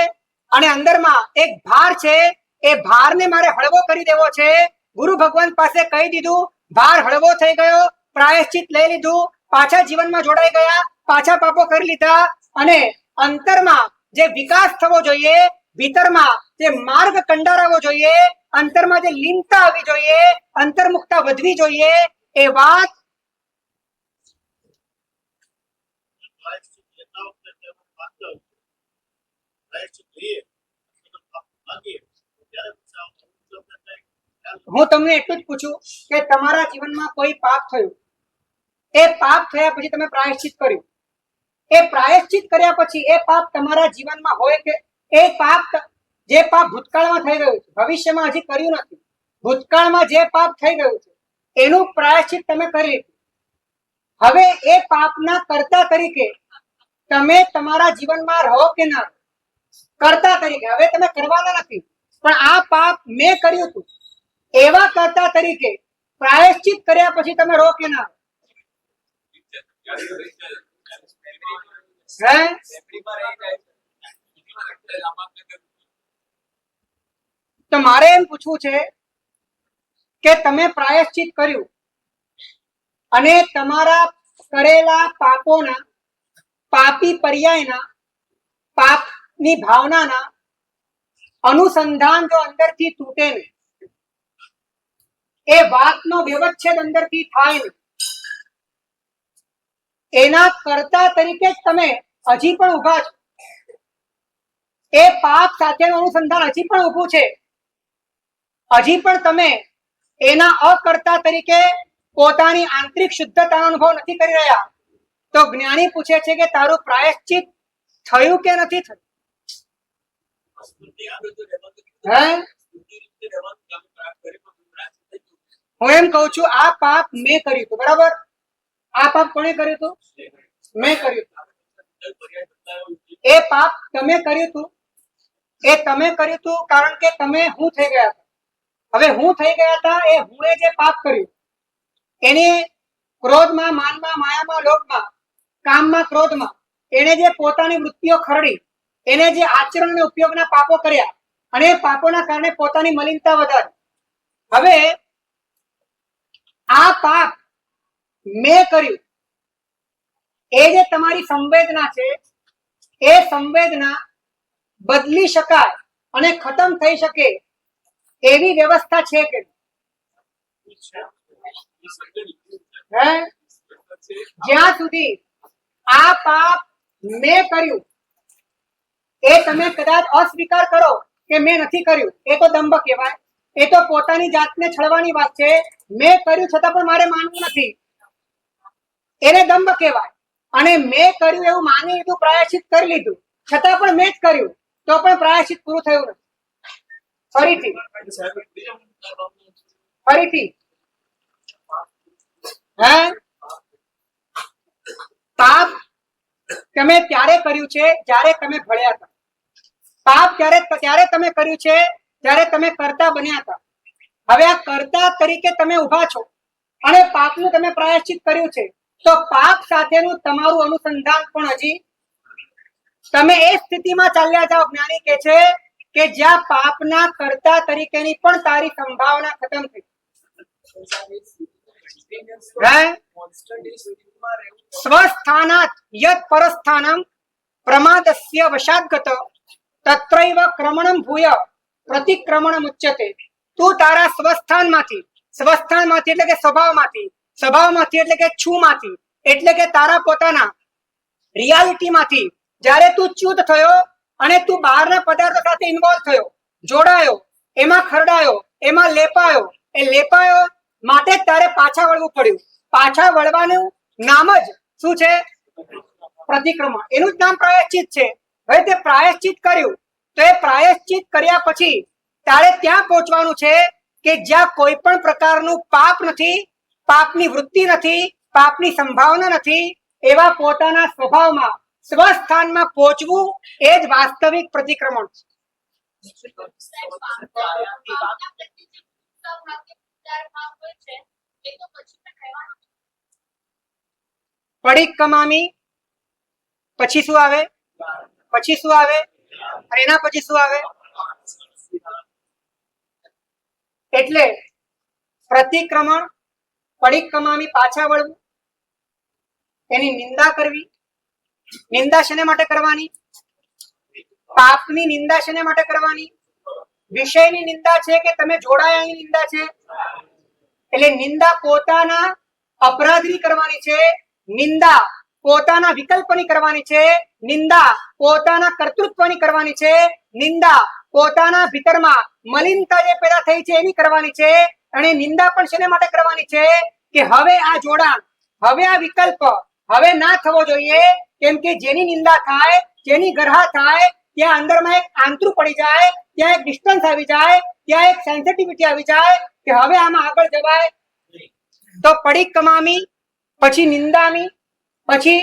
અને અંદરમાં એક ભાર છે. એ ભારને મારે હળવો કરી દેવો છે. ગુરુ ભગવાન પાસે કહી દીધું, ભાર હળવો થઈ ગયો, પ્રાયશ્ચિત લઈ લીધું, પાછા જીવનમાં જોડાઈ ગયા, પાછા પાપો કરી લીધા અને અંતરમાં જે વિકાસ થવો જોઈએ, ભીતરમાં જે માર્ગ કંડારાવો જોઈએ, અંતરમાં જે લીનતા આવવી જોઈએ, અંતર્મુખતા વધવી જોઈએ, એ વાત પ્રાયશ્ચિત લેતા વખતે તેનો પાત્ર પ્રાયશ્ચિત લઈએ તો પાપ લાગીએ ત્યારે હું તમને એટલું જ પૂછું કે તમારા જીવનમાં કોઈ પાપ થયું, એ પાપ થયા પછી તમે પ્રાયશ્ચિત કર્યું, એ પ્રાયશ્ચિત કર્યા પછી એ પાપ તમારા જીવનમાં હોય કે એ પાપ જે પાપ ભૂતકાળમાં થઈ ગયું છે, ભવિષ્યમાં હજી કર્યું નથી, ભૂતકાળમાં જે પાપ થઈ ગયું છે એનું પ્રાયશ્ચિત તમે કરી લીધું. હવે એ પાપના કર્તા તરીકે તમે તમારા જીવનમાં રહો કે ના રહો, કર્તા તરીકે હવે તમે કરવાના નથી, પણ આ પાપ મેં કર્યું હતું એવા કર્તા તરીકે પ્રાયશ્ચિત કર્યા પછી તમે રહો કે ના રહો? તો મારે એમ પૂછવું છે કે તમે પ્રાયશ્ચિત કર્યું અને તમારા કરેલા પાપોના પાપી પર્યાયના પાપની ભાવનાના અનુસંધાન જો અંદરથી તૂટે ને, એ વાતનો વ્યવચ્છેદ અંદરથી થાય ને, એના કર્તા તરીકે જ તમે હજી પણ ઉભા છો. એ પાપ સાથેનું અનુસંધાન હજી પણ ઊભું છે, હજી પણ તમે એના અકર્તા તરીકે પોતાની આંતરિક શુદ્ધતાનો અનુભવ નથી કરી રહ્યા. તો જ્ઞાની પૂછે છે કે તારું પ્રાયશ્ચિત થયું કે નથી થયું? હું એમ કઉ છું, આ પાપ મેં કર્યું હતું, બરાબર? આ પાપ કોણે કર્યું હતું? મેં કર્યું હતું. એ પાપ તમે કર્યું હતું, એ તમે કર્યું હતું કારણ કે તમે હું થઈ ગયા હતા. હવે હું થઈ ગયા હતા એ હુંએ જે પાપ કર્યું એને ક્રોધમાં, માનમાં, માયામાં, લોભમાં, કામમાં, ક્રોધમાં એને જે પોતાની વૃત્તિઓ ખરડી, એને જે આચરણ અને ઉપયોગના પાપો કર્યા અને એ પાપોના કારણે પોતાની મલિનતા વધારી. હવે આ પાપ મેં કર્યું એ જે તમારી સંવેદના છે, એ સંવેદના બદલી શકાય અને ખતમ થઈ શકે એવી વ્યવસ્થા છે કે જ્યાં સુધી આ પાપ મેં કર્યું એ તમે કદાચ અસ્વીકાર કરો કે મેં નથી કર્યું, એ તો દંભ કહેવાય. એ તો પોતાની જાતને છળવાની વાત છે. મેં કર્યું છતાં પણ મારે માનવું નથી, એને દંભ કહેવાય. અને મેં કર્યું એવું માની લીધું, પ્રાયશ્ચિત કરી લીધું, છતાં પણ મેં જ કર્યું, તો પણ પ્રાયશ્ચિત પૂરું થયું નથી. ફરીથી પાપ તમે ત્યારે કર્યું છે જ્યારે તમે ભળ્યા હતા. પાપ ત્યારે તમે કર્યું છે જ્યારે તમે કર્તા બન્યા હતા. હવે આ કર્તા તરીકે તમે ઉભા છો અને પાપનું તમે પ્રાયશ્ચિત કર્યું છે, તો પાપ સાથેનું તમારું અનુસંધાન પણ હજી તમે એ સ્થિતિમાં ચાલ્યા જાઓ. જ્ઞાની કે છે કે જ્યાં પાપના કર્તા તરીકેની પણ તારી સંભાવના ખતમ થઈ. સ્વસ્થાનાત યત પરસ્થાનમ પ્રમાદસ્ય વશાદગત તત્રૈવ ક્રમણમ ભૂય પ્રતિક્રમણમ ઉચ્યતે. તું તારા સ્વસ્થાનમાંથી એટલે કે સ્વભાવમાંથી એટલે કે છુમાંથી એટલે કે તારા પોતાના રિયાલિટીમાંથી જ્યારે તું ચ્યુત થયો અને તું બહારના પદાર્થો સાથે ઇન્વોલ્વ થયો, જોડાયો, એમાં ખરડાયો, એમાં લેપાયો માટે તારે પાછા વળવું પડ્યું. પાછા વળવાનું નામ જ શું છે? પ્રતિક્રમણ. એનું જ નામ પ્રાયશ્ચિત છે. હવે તે પ્રાયશ્ચિત કર્યું તો એ પ્રાયશ્ચિત કર્યા પછી તારે ત્યાં પહોંચવાનું છે કે જ્યાં કોઈ પણ પ્રકારનું પાપ નથી, પાપની વૃત્તિ નથી, પાપની સંભાવના નથી. એવા પોતાના સ્વભાવમાં સ્વસ્થાનમાં પહોંચવું એ જ વાસ્તવિક પ્રતિક્રમણ છે. પડિક્કમામી પછી શું આવે? અને એના પછી શું આવે? એટલે પ્રતિક્રમણ, પડિક્કમામી પાછા વળવું, એની નિંદા કરવી. નિંદા શેને માટે કરવાની? પાપની નિંદા શેને માટે કરવાની? વિષયની નિંદા છે કે તમે જોડાયાની નિંદા છે? એટલે નિંદા પોતાના અપરાધની કરવાની છે, નિંદા પોતાના વિકલ્પની કરવાની છે, નિંદા પોતાના કર્તૃત્વની કરવાની છે, નિંદા પોતાના ભીતરમાં મલિનતા જે પેદા થઈ છે એની કરવાની છે. અને નિંદા પણ શેને માટે કરવાની છે? કે હવે આ જોડાણ, હવે આ વિકલ્પ હવે ના થવો જોઈએ. કેમ કે જેની નિંદા થાય, જેની ગરહા થાય, ત્યાં અંદરમાં એક આંતરું પડી જાય, ત્યાં એક ડિસ્ટન્સ આવી જાય, ત્યાં એક સેન્સિટિવિટી આવી જાય કે હવે આમાં આગળ જવાય. તો પડિક્કમામી પછી નિંદામી પછી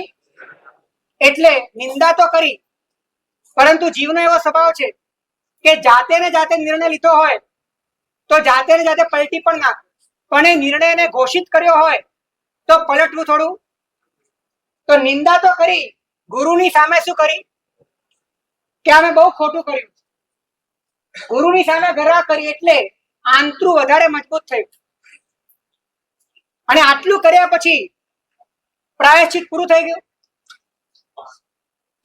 એટલે નિંદા તો કરી, પરંતુ જીવનો એવો સ્વભાવ છે કે જાતે ને જાતે નિર્ણય લીધો હોય તો જાતે ને જાતે પલટી પણ નાખે, પણ એ નિર્ણયને ઘોષિત કર્યો હોય તો પલટવું થોડું. તો નિંદા તો કરી, ગુરુની સામે શું કરી? કે અમે બહુ ખોટું કર્યું. ગુરુની સામે ગરહા કરી એટલે આંતરું વધારે મજબૂત થયું. અને આટલું કર્યા પછી પ્રાયશ્ચિત પૂરું થઈ ગયું.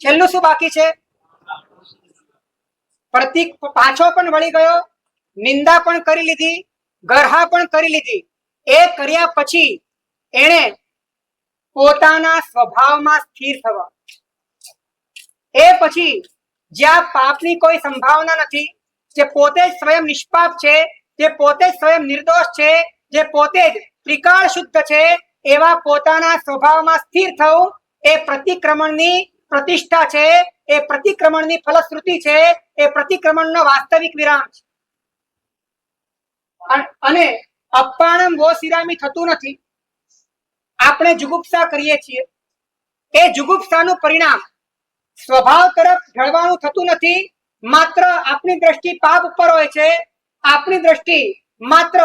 છેલ્લું શું બાકી છે? પ્રતિક પાછો પણ વળી ગયો, નિંદા પણ કરી લીધી, ગરહા પણ કરી લીધી. એ કર્યા પછી એણે પોતાના સ્વભાવમાં સ્થિર થવા. એ પછી જ્યાં પાપની કોઈ સંભાવના નથી, જે પોતે જ સ્વયં નિષ્પાપ છે, જે પોતે જ સ્વયં નિર્દોષ છે, જે પોતે જ ત્રિકાળ શુદ્ધ છે, એવા પોતાના સ્વભાવમાં સ્થિર થવું એ પ્રતિક્રમણની પ્રતિષ્ઠા છે, એ પ્રતિક્રમણની ફલશ્રુતિ છે, એ પ્રતિક્રમણનો વાસ્તવિક વિરામ છે. અને અપ્પાણમ વો સિરામી થતું નથી. આપણે જુગુપ્સા કરીએ છીએ, એ જુગુપ્સાનું પરિણામ સ્વભાવ તરફ ઢળવાનું થતું નથી. માત્ર આપણી દ્રષ્ટિ પાપ ઉપર હોય છે, આપણી દ્રષ્ટિ માત્ર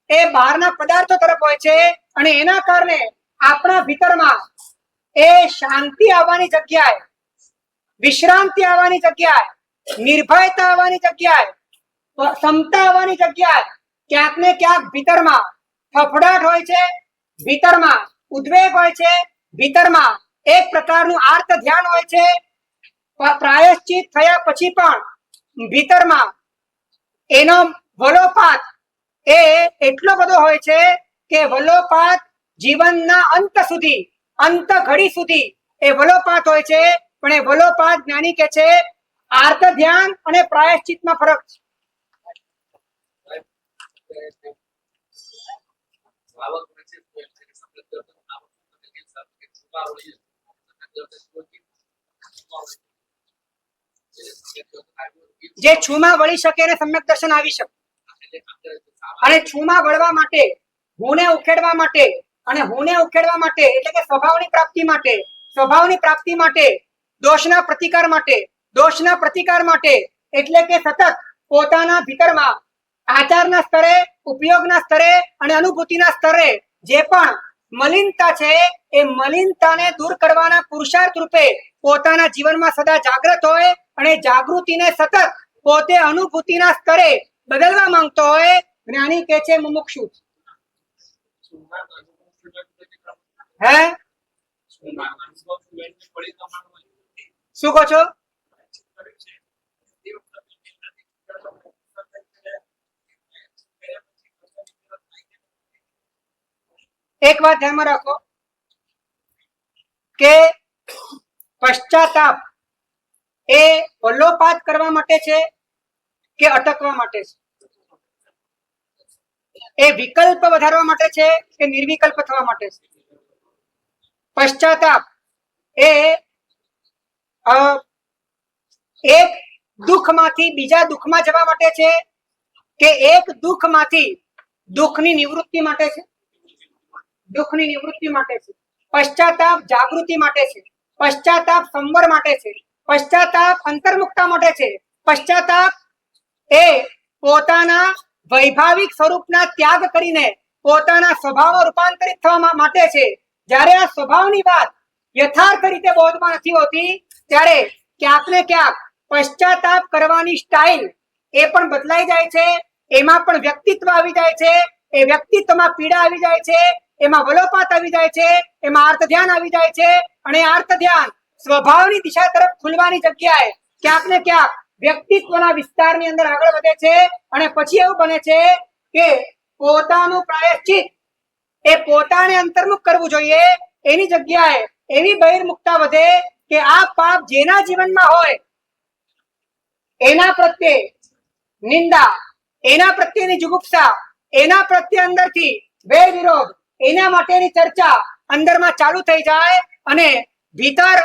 એ બહારના પદાર્થો તરફ હોય છે. અને એના કારણે આપણા ભીતરમાં એ શાંતિ આવવાની જગ્યાએ, વિશ્રાંતિ આવવાની જગ્યાએ, નિર્ભયતા આવવાની જગ્યાએ, સમતા આવવાની જગ્યાએ ક્યાંક ને ક્યાંક ભીતરમાં ફફડાટ હોય છે, ભીતરમાં ઉદ્વેગ હોય છે, ભીતરમાં એક પ્રકારનું આર્ત ધ્યાન હોય છે. પ્રાયશ્ચિત થયા પછી પણ ભીતરમાં એનો વલોપાત એ એટલો બધો હોય છે કે વલોપાત જીવનના અંત સુધી, અંત ઘડી સુધી એ વલોપાત હોય છે. પણ એ વલોપાત જ્ઞાની કે છે આર્ત ધ્યાન અને પ્રાયશ્ચિતમાં ફરક છે. જે છુમાં વળી શકે અને સમ્યક દર્શન આવી શકે. અને છુમાં વળવા માટે, હુંને ઉખેડવા માટે, અને હુંને ઉખેડવા માટે એટલે કે સ્વભાવની પ્રાપ્તિ માટે, દોષના પ્રતિકાર માટે એટલે કે સતત પોતાના ભીતરમાં આચારના સ્તરે, ઉપયોગના સ્તરે અને અનુભૂતિના સ્તરે જે પણ મલિનતા છે એ મલિનતાને દૂર કરવાના પુરુષાર્થ રૂપે પોતાના જીવનમાં સદા જાગૃત હોય અને જાગૃતિને સતત પોતે અનુભૂતિના સ્તરે બદલવા માંગતો હોય જ્ઞાની કે છે મુમુક્ષુ. હે શું કહો છો? એક વાત ધ્યાનમાં રાખો કે પશ્ચાતાપ એ વલ્લોપાત કરવા માટે છે કે અટકવા માટે છે? એ વિકલ્પ વધારવા માટે છે કે નિર્વિકલ્પ થવા માટે છે? પશ્ચાતાપ એ એક દુઃખમાંથી બીજા દુઃખમાં જવા માટે છે કે એક દુઃખમાંથી દુઃખની નિવૃત્તિ માટે છે? દુઃખની નિવૃત્તિ માટે છે. પશ્ચાતાપ જાગૃતિ માટે છે. પશ્ચાતાપ સંવર માટે છે. પશ્ચાતાપ અંતર્મુક્તા માટે છે. પશ્ચાતાપ એ પોતાના વૈભાવિક સ્વરૂપના ત્યાગ કરીને પોતાના સ્વભાવમાં રૂપાંતરિત થવા માટે છે. જ્યારે આ સ્વભાવની વાત યથાર્થ રીતે બોધમાં નથી હોતી ત્યારે ક્યાંક ને ક્યાંક પશ્ચાતાપ કરવાની સ્ટાઇલ એ પણ બદલાઈ જાય છે. એમાં પણ વ્યક્તિત્વ આવી જાય છે. એ વ્યક્તિત્વમાં પીડા આવી જાય છે. એમાં વલોપાત આવી જાય છે. એમાં આર્ત ધ્યાન આવી જાય છે. અને આર્ત ધ્યાન સ્વભાવની દિશા તરફ ખુલવાની જગ્યાએ ક્યાંક ને ક્યાંક વ્યક્તિત્વના વિસ્તારની અંદર આગળ વધે છે. અને પછી એવું બને છે કે પોતાનું પ્રાયશ્ચિત એ પોતાને અંતર્મુખ કરવું જોઈએ એની જગ્યાએ એવી બહિર્મુખતા વધે કે આ પાપ જેના જીવનમાં હોય એના પ્રત્યે નિંદા, એના પ્રત્યેની જુગુપ્સા, એના પ્રત્યે અંદરથી વેર વિરોધ, એના માટેની ચર્ચા અંદરમાં ચાલુ થઈ જાય અને ભીતર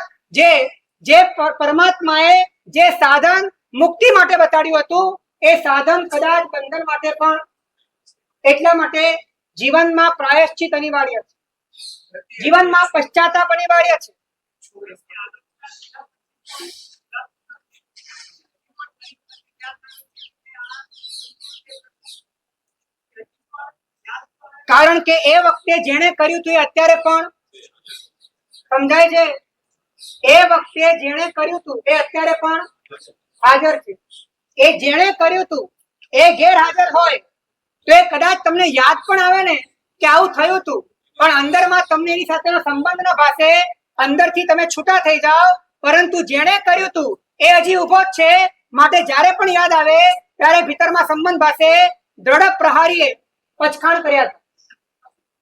જે પરમાત્માએ જે સાધન મુક્તિ માટે બતાડ્યું હતું એ સાધન કદાચ બંધન માટે પણ. એટલા માટે જીવનમાં પ્રાયશ્ચિત અનિવાર્ય છે. જીવનમાં પશ્ચાતાપ અનિવાર્ય છે. કારણ કે એ વખતે જેણે કર્યું હતું એ અત્યારે પણ સમજાય છે. એ વખતે જેણે કર્યું હતું એ અત્યારે પણ હાજર છે. એ જેણે કર્યું હતું એ ગેરહાજર હોય તો એ કદાચ તમને યાદ પણ આવે ને કે આવું થયું હતું, પણ અંદરમાં તમને એની સાથેનો સંબંધ ન ભાસે, અંદરથી તમે છૂટા થઈ જાઓ. પરંતુ જેણે કર્યું હતું એ હજી ઉભો જ છે. માટે જ્યારે પણ યાદ આવે ત્યારે ભીતરમાં સંબંધ ભાસે. દ્રઢ પ્રહારીએ પચખાણ કર્યા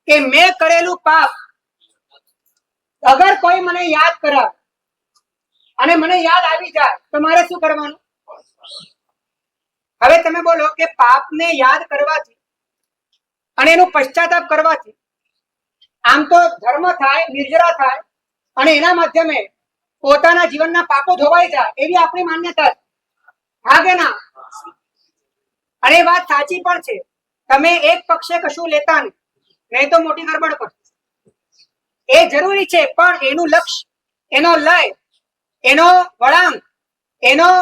કે મેં કરેલું પાપ અગર કોઈ મને યાદ કરાવે અને મને યાદ આવી જાય તો મારે શું કરવાનું? હવે તમે બોલો કે પાપને યાદ કરવાથી અને એનું પશ્ચાતાપ કરવાથી આમ તો ધર્મ થાય, નિર્જરા થાય અને એના માધ્યમે પોતાના જીવનના પાપો ધોવાઈ જાય એવી આપણી માન્યતા છે. હા કે ના? અને વાત સાચી પણ છે. તમે એક પક્ષે કશું લેતા નહીં તો મોટી ગરબડ પડશે. એ જરૂરી છે, પણ એનું લક્ષ્ય, એનો લય, એનો વળાંક, એનું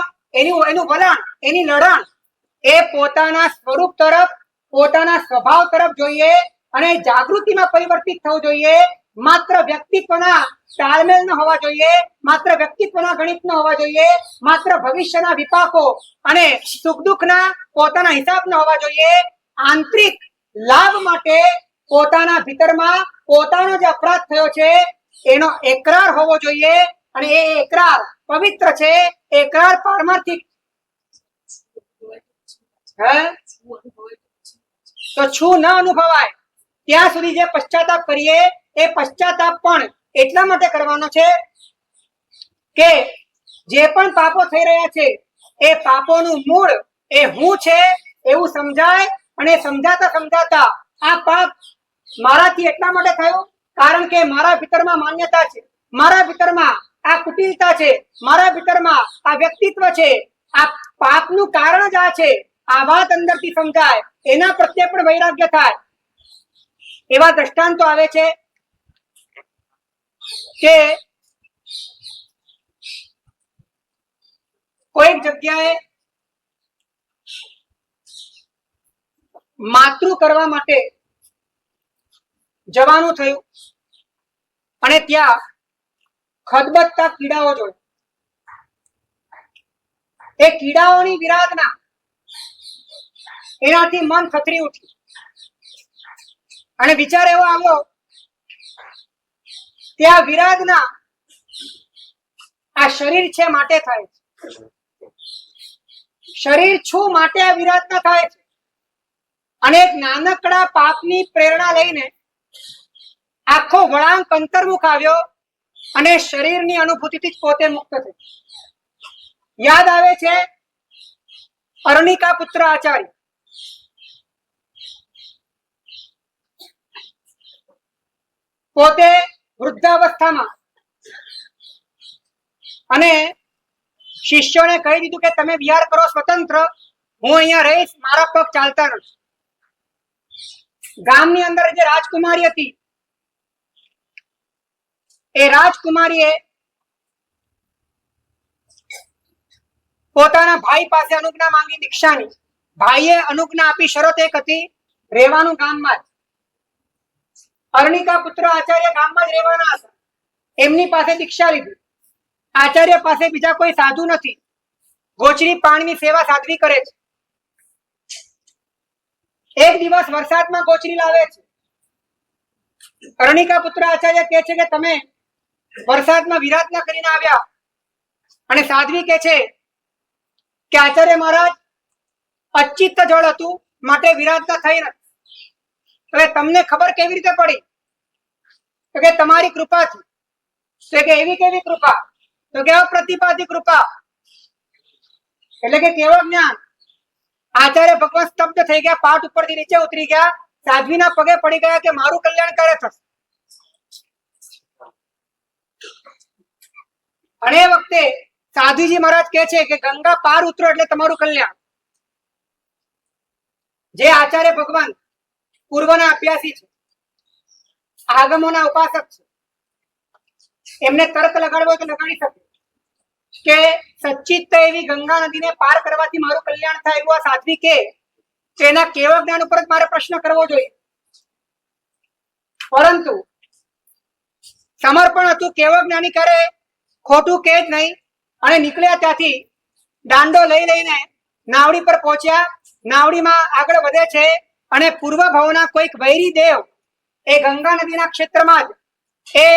વલણ, એની લડણ એ પોતાના સ્વરૂપ તરફ, પોતાના સ્વભાવ તરફ જોઈએ અને જાગૃતિમાં પરિવર્તિત થવું જોઈએ. માત્ર વ્યક્તિત્વના તાલમેલ ન હોવા જોઈએ, માત્ર વ્યક્તિત્વના ગણિત ન હોવા જોઈએ, માત્ર ભવિષ્યના વિપાકો અને સુખ દુઃખના પોતાના હિસાબ ન હોવા જોઈએ. આંતરિક લાભ માટે પોતાના ભીતરમાં પોતાનો જે અપરાધ થયો છે એનો એકરાર હોવો જોઈએ. અને એ એકરાર પવિત્ર છે. એકરાર પારમાર્થિક તો છું ન અનુભવાય ત્યાં સુધી જે પશ્ચાતાપ કરીએ એ પશ્ચાતાપ પણ એટલા માટે કરવાનો છે કે જે પણ પાપો થઈ રહ્યા છે એ પાપોનું મૂળ એ હું છે એવું સમજાય. અને સમજાતા સમજાતા આ પાપ મારાથી એટલા માટે થયું કારણ કે મારા ભીતરમાં માન્યતા છે, મારા ભીતરમાં આ કુટિલતા છે, મારા ભીતરમાં આ વ્યક્તિત્વ છે. આ પાપનું કારણ જ આ છે. આ વાત અંદરથી સમજાય એના પ્રત્યે પણ વૈરાગ્ય થાય. એવા દ્રષ્ટાંતો આવે છે કે કોઈક જગ્યાએ માતૃ કરવા માટે જવાનું થયું અને ત્યાં ખદબદતા કીડાઓ જોયા. એ કીડાઓની વિરાધના એનાથી મન થથરી ઉઠ્યું અને વિચાર એવો આવ્યો કે આ વિરાધના આ શરીર છે માટે થાય છે. શરીર છું માટે આ વિરાધના થાય છે અને એક નાનકડા પાપની પ્રેરણા લઈને આખો વળાંક અંતર્મુખ આવ્યો અને શરીરની અનુભૂતિથી જ પોતે મુક્ત થઈ. યાદ આવે છે અરણિકા પુત્ર આચાર્ય પોતે વૃદ્ધાવસ્થામાં અને શિષ્યોને કહી દીધું કે તમે વિહાર કરો સ્વતંત્ર, હું અહીંયા રહીશ, મારા પગ ચાલતા નથી. ગામની અંદર જે રાજકુમારી હતી એ રાજકુમારીએ પોતાના ભાઈ પાસે અનુજ્ઞા માંગી દીક્ષાની. ભાઈએ અનુજ્ઞા આપી. શરત એક હતી, રહેવાનું ગામમાં જ. અરણિકા પુત્ર આચાર્ય ગામમાં જ રહેવાના હતા. એમની પાસે દીક્ષા લીધી. આચાર્ય પાસે બીજા કોઈ સાધુ નથી. ગોચરી પાણીની સેવા સાધ્વી કરે છે. એક દિવસ વરસાદમાં ગોચરી લાવે છે. અરણિકા પુત્ર આચાર્ય કહે છે કે તમે વરસાદમાં વિરાધના કરીને આવ્યા. અને સાધ્વી કહે છે કે આચાર્ય મહારાજ અચિત્ત જળ હતું માટે વિરાધના થઈ નથી. હવે તમને ખબર કેવી રીતે પડી? તો કે તમારી કૃપાથી. તો કે એવી કેવી કૃપા? તો કે અપ્રતિપાતી કૃપા. એટલે કે કેવળ જ્ઞાન. આચાર્ય ભગવાન સ્તબ્ધ થઈ ગયા, પાઠ ઉપરથી નીચે ઉતરી ગયા, સાધ્વીના પગે પડી ગયા કે મારું કલ્યાણ ક્યારે થશે? અને એ વખતે સાધુજી મહારાજ કહે છે કે ગંગા પાર ઉતરો એટલે તમારું કલ્યાણ. જે આચાર્ય ભગવાન પૂર્વના અભ્યાસી છે, આગમોના ઉપાસક છે, એમને તર્ક લગાડવો તો લગાડી શકે કે સચ્ચિત્ત એવી ગંગા નદીને પાર કરવાથી મારું કલ્યાણ થાય એવું આ સાધ્વી કે તેના કેવળ જ્ઞાન ઉપર જ મારે પ્રશ્ન કરવો જોઈએ. પરંતુ સમર્પણ હતું. કેવળ જ્ઞાની કરે ખોટું કે જ નહીં અને નીકળ્યા ત્યાંથી દાંડો લઈ લઈને નાવડી પર પહોંચ્યા. નાવડીમાં આગળ વધે છે અને પૂર્વ ભાવના કોઈક વૈરી દેવ એ ગંગા નદીના ક્ષેત્રમાં જ એ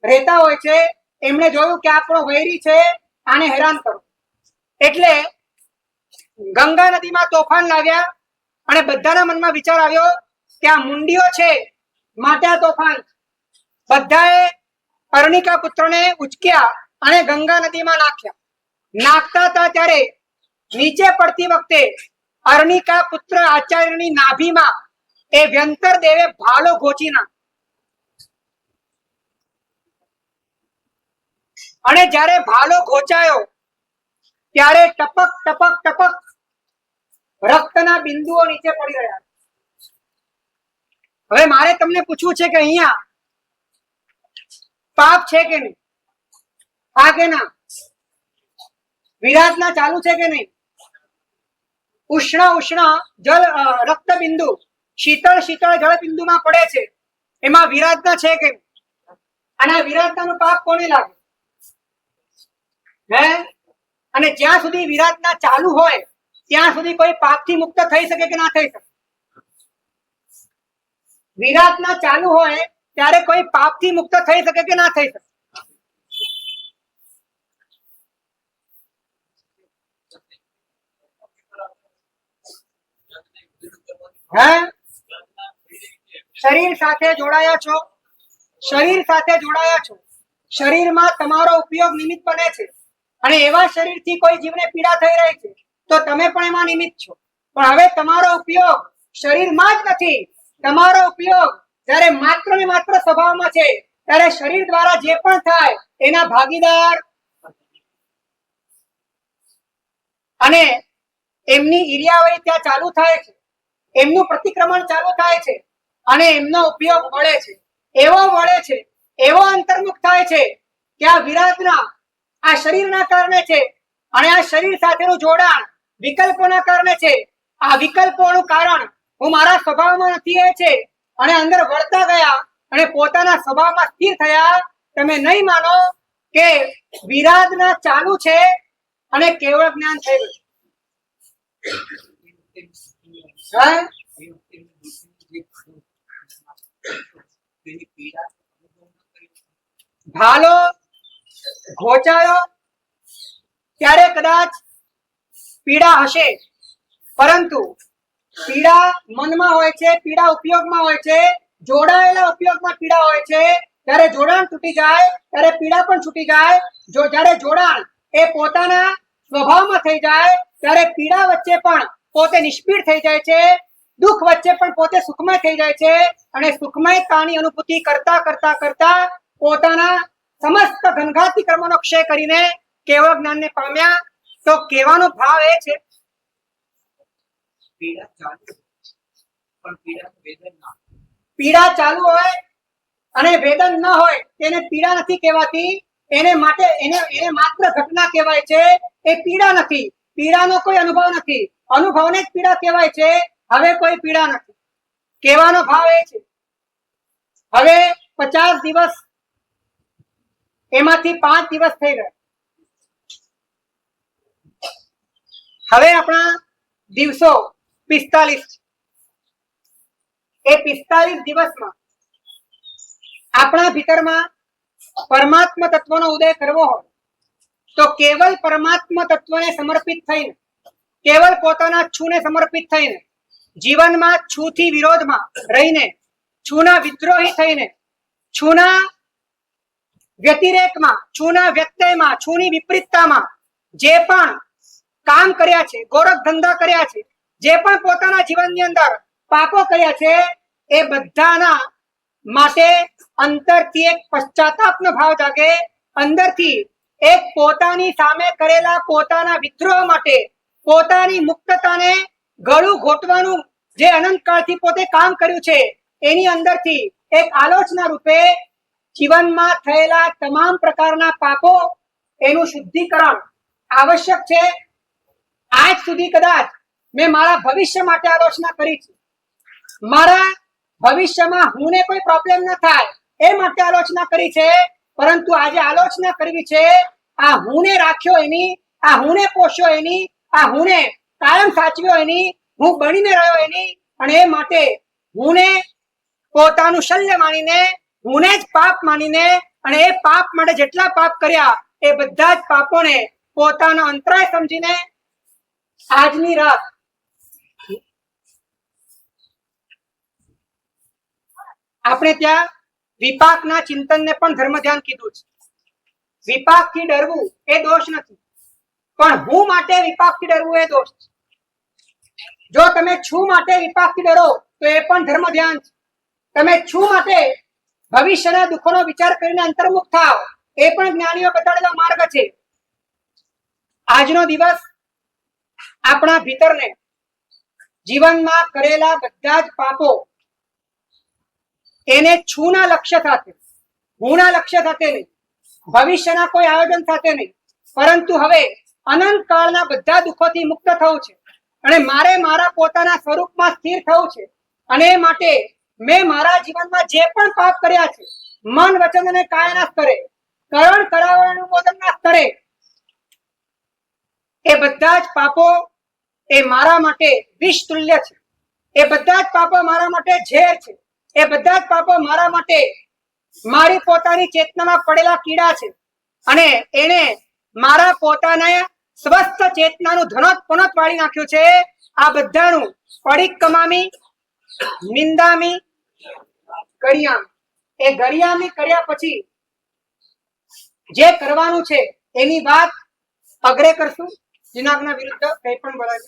રહેતા હોય છે. એમણે જોયું કે આપણો વૈરી છે, આને હેરાન કરો. એટલે ગંગા નદીમાં તોફાન લાવ્યા અને બધાના મનમાં વિચાર આવ્યો કે આ મુંડીઓ છે માટે આ તોફાન. બધાએ અરણિકા પુત્રને ઉચક્યા અને ગંગા નદીમાં નાખ્યા. નાખતા હતા ત્યારે નીચે પડતી વખતે અરણિકા પુત્ર આચાર્યની નાભીમાં એ વ્યંતર દેવે ભાલો ઘોચી નાખ્યો. અને જ્યારે ભાલો ઘોચાયો ત્યારે ટપક ટપક ટપક રક્તના બિંદુઓ નીચે પડી રહ્યા. હવે મારે તમને પૂછવું છે કે અહીંયા પાપ છે કે નહીં? હા કે ના? વિરાધના ચાલુ છે કે નહીં? ઉષ્ણ ઉષ્ણ જળ રક્ત બિંદુ શીતળ શીતળ જળ બિંદુમાં પડે છે, એમાં વિરાધના છે કે નહીં? અને આ વિરાધનાનું પાપ કોને લાગે? હે? અને જ્યાં સુધી વિરાધના ચાલુ હોય ત્યાં સુધી કોઈ પાપથી મુક્ત થઈ શકે કે ના થઈ શકે? વિરાધના ચાલુ હોય ત્યારે કોઈ પાપથી મુક્ત થઈ શકે કે ના થઈ શકે? હે? શરીર સાથે જોડાયા છો, શરીર સાથે જોડાયા છો. શરીરમાં તમારો ઉપયોગ નિમિત્ત બને છે અને એવા શરીરથી કોઈ જીવને પીડા થઈ રહી છે તો તમે પણ એમાં નિમિત્ત છો. પણ હવે તમારો ઉપયોગ શરીરમાં જ નથી. તમારો ઉપયોગ જ્યારે માત્ર ને માત્ર સ્વભાવમાં છે ત્યારે શરીર દ્વારા જે પણ થાય એના ભાગીદાર અને એમની ઈર્યાવળી ત્યાં ચાલુ થાય છે, એમનું પ્રતિક્રમણ ચાલુ થાય છે અને એમનો ઉપયોગ વળે છે. એવો વળે છે, એવો અંતર્મુખ થાય છે કે આ વિરાધના આ શરીરના કારણે છે અને આ શરીર સાથેનું જોડાણ વિકલ્પોના કારણે છે. આ વિકલ્પોનું કારણ હું મારા સ્વભાવમાં નથી એ છે અને અંદર વળતા ગયા અને પોતાના સ્વભાવમાં સ્થિર થયા. તમે નહીં માનો કે વિરાધના ચાલુ છે અને કેવળ જ્ઞાન થઈ ગયું. હા? ભાલો ઘોચાયો ત્યારે કદાચ પીડા હશે, પરંતુ પીડા મનમાં હોય છે, પીડા ઉપયોગમાં હોય છે, જોડાયેલા ઉપયોગમાં પીડા હોય છે. ત્યારે જોડાણ તૂટી જાય ત્યારે પીડા પણ છૂટી જાય. જ્યારે જોડાણ એ પોતાના સ્વભાવમાં થઈ જાય ત્યારે પીડા વચ્ચે પણ પોતે નિષ્પીડ થઈ જાય છે, દુઃખ વચ્ચે પણ પોતે સુખમય થઈ જાય છે. અને સુખમયતાની અનુભૂતિ કરતા કરતા કરતા પોતાના સમસ્ત ઘનઘાતી કર્મોનો ક્ષય કરીને કેવળ જ્ઞાનને પામ્યા. તો કહેવાનો ભાવ એ છે પીડા ચાલુ હોય અને વેદન ન હોય તેને પીડા નથી કહેવાતી. એને માત્ર ઘટના કહેવાય છે. એ પીડા નથી. પીડાનો કોઈ અનુભવ નથી. અનુભવને જ પીડા કહેવાય છે. હવે કોઈ પીડા નથી. કહેવાનો ભાવ એ છે હવે 50 દિવસ એમાંથી 5 દિવસ થઈ ગયા. હવે આપણા દિવસો 45. એ 45 દિવસમાં આપણા ભીતરમાં પરમાત્મા તત્વનો ઉદય કરવો હોય તો કેવલ પરમાત્મા તત્વને સમર્પિત થઈને, કેવલ પોતાના છુને સમર્પિત થઈને, જીવનમાં છુથી વિરોધમાં રહીને, છુના વિદ્રોહી થઈને, છુના વ્યતિરેકમાં, છુના વ્યત્યયમાં, છુની વિપરીતતામાં જે પણ કામ કર્યા છે, ગોરખ ધંધા કર્યા છે, જે પણ પોતાના જીવનની અંદર પાપો કર્યા છે, એ બધાના માટે અંતરથી એક પશ્ચાતાપનો ભાવ જાગે. અંદરથી એક પોતાની સામે કરેલા પોતાના વિદ્રોહ માટે પોતાની મુક્તતાને ગળું ઘોટવાનું જે અનંતકાળથી પોતે કામ કર્યું છે એની અંદરથી એક આલોચના રૂપે જીવનમાં થયેલા તમામ પ્રકારના પાપો એનું શુદ્ધિકરણ આવશ્યક છે. આજ સુધી કદાચ મેં મારા ભવિષ્ય માટે આલોચના કરી છે. મારા ભવિષ્યમાં હુંને કોઈ પ્રોબ્લેમ ન થાય એ માટે આલોચના કરી છે. પરંતુ આજે આલોચના કરવી છે આ હુંને રાખ્યો એની, આ હુંને પોષ્યો એની, આ હુંને કાયમ સાચવ્યો એની, હું બનીને રહ્યો એની. અને એ માટે હુંને પોતાનું શલ્ય માનીને, હુંને જ પાપ માનીને, અને એ પાપ માટે જેટલા પાપ કર્યા એ બધા જ પાપોને પોતાનો અંતરાય સમજીને આજની રાત આપણે ત્યાં વિપાકના ચિંતનને પણ ધર્મ ધ્યાન કીધું છે. વિપાકથી ડરવું એ દોષ નથી, પણ હું માટે વિપાકથી ડરવું એ દોષ છે. જો તમે છું માટે વિપાકથી ડરો તો એ પણ ધર્મ ધ્યાન છે. તમે છું માટે ભવિષ્યના દુઃખોનો વિચાર કરીને અંતર્મુખ થાવ એ પણ જ્ઞાનીઓ બતાડેલો માર્ગ છે. આજનો દિવસ આપણા ભીતરને જીવનમાં કરેલા બધા જ પાપો એને છુના લક્ષ્ય સાથે, હુંના લક્ષ્ય સાથે નહીં, ભવિષ્યના કોઈ આયોજન સાથે નહીં, પરંતુ હવે અનંત કાળના બધા દુઃખોથી મુક્ત થવું છે અને મારે મારા પોતાના સ્વરૂપમાં સ્થિર થવું છે. અને એ માટે મેં મારા જીવનમાં જે પણ પાપ કર્યા છે, મન, વચન અને કાયના સ્તરે, કરણ, કરાવણ, અનુમોદનના સ્તરે, એ બધા જ પાપો એ મારા માટે વિષ તુલ્ય છે. એ બધા જ પાપો મારા માટે ઝેર છે. એ બધા જ પાપો મારા માટે મારી પોતાની ચેતનામાં પડેલા કીડા છે. અને એને મારા પોતાના સ્વસ્થ ચેતનાનું ધનોત પનોત વાળી નાખ્યું છે. આ બધાનું પડીક કમામી, નિંદામી, ગરિયામી. એ ગરિયામી કર્યા પછી જે કરવાનું છે એની વાત અગ્રે કરશું. દિનાગના વિરુદ્ધ કંઈ પણ બોલાય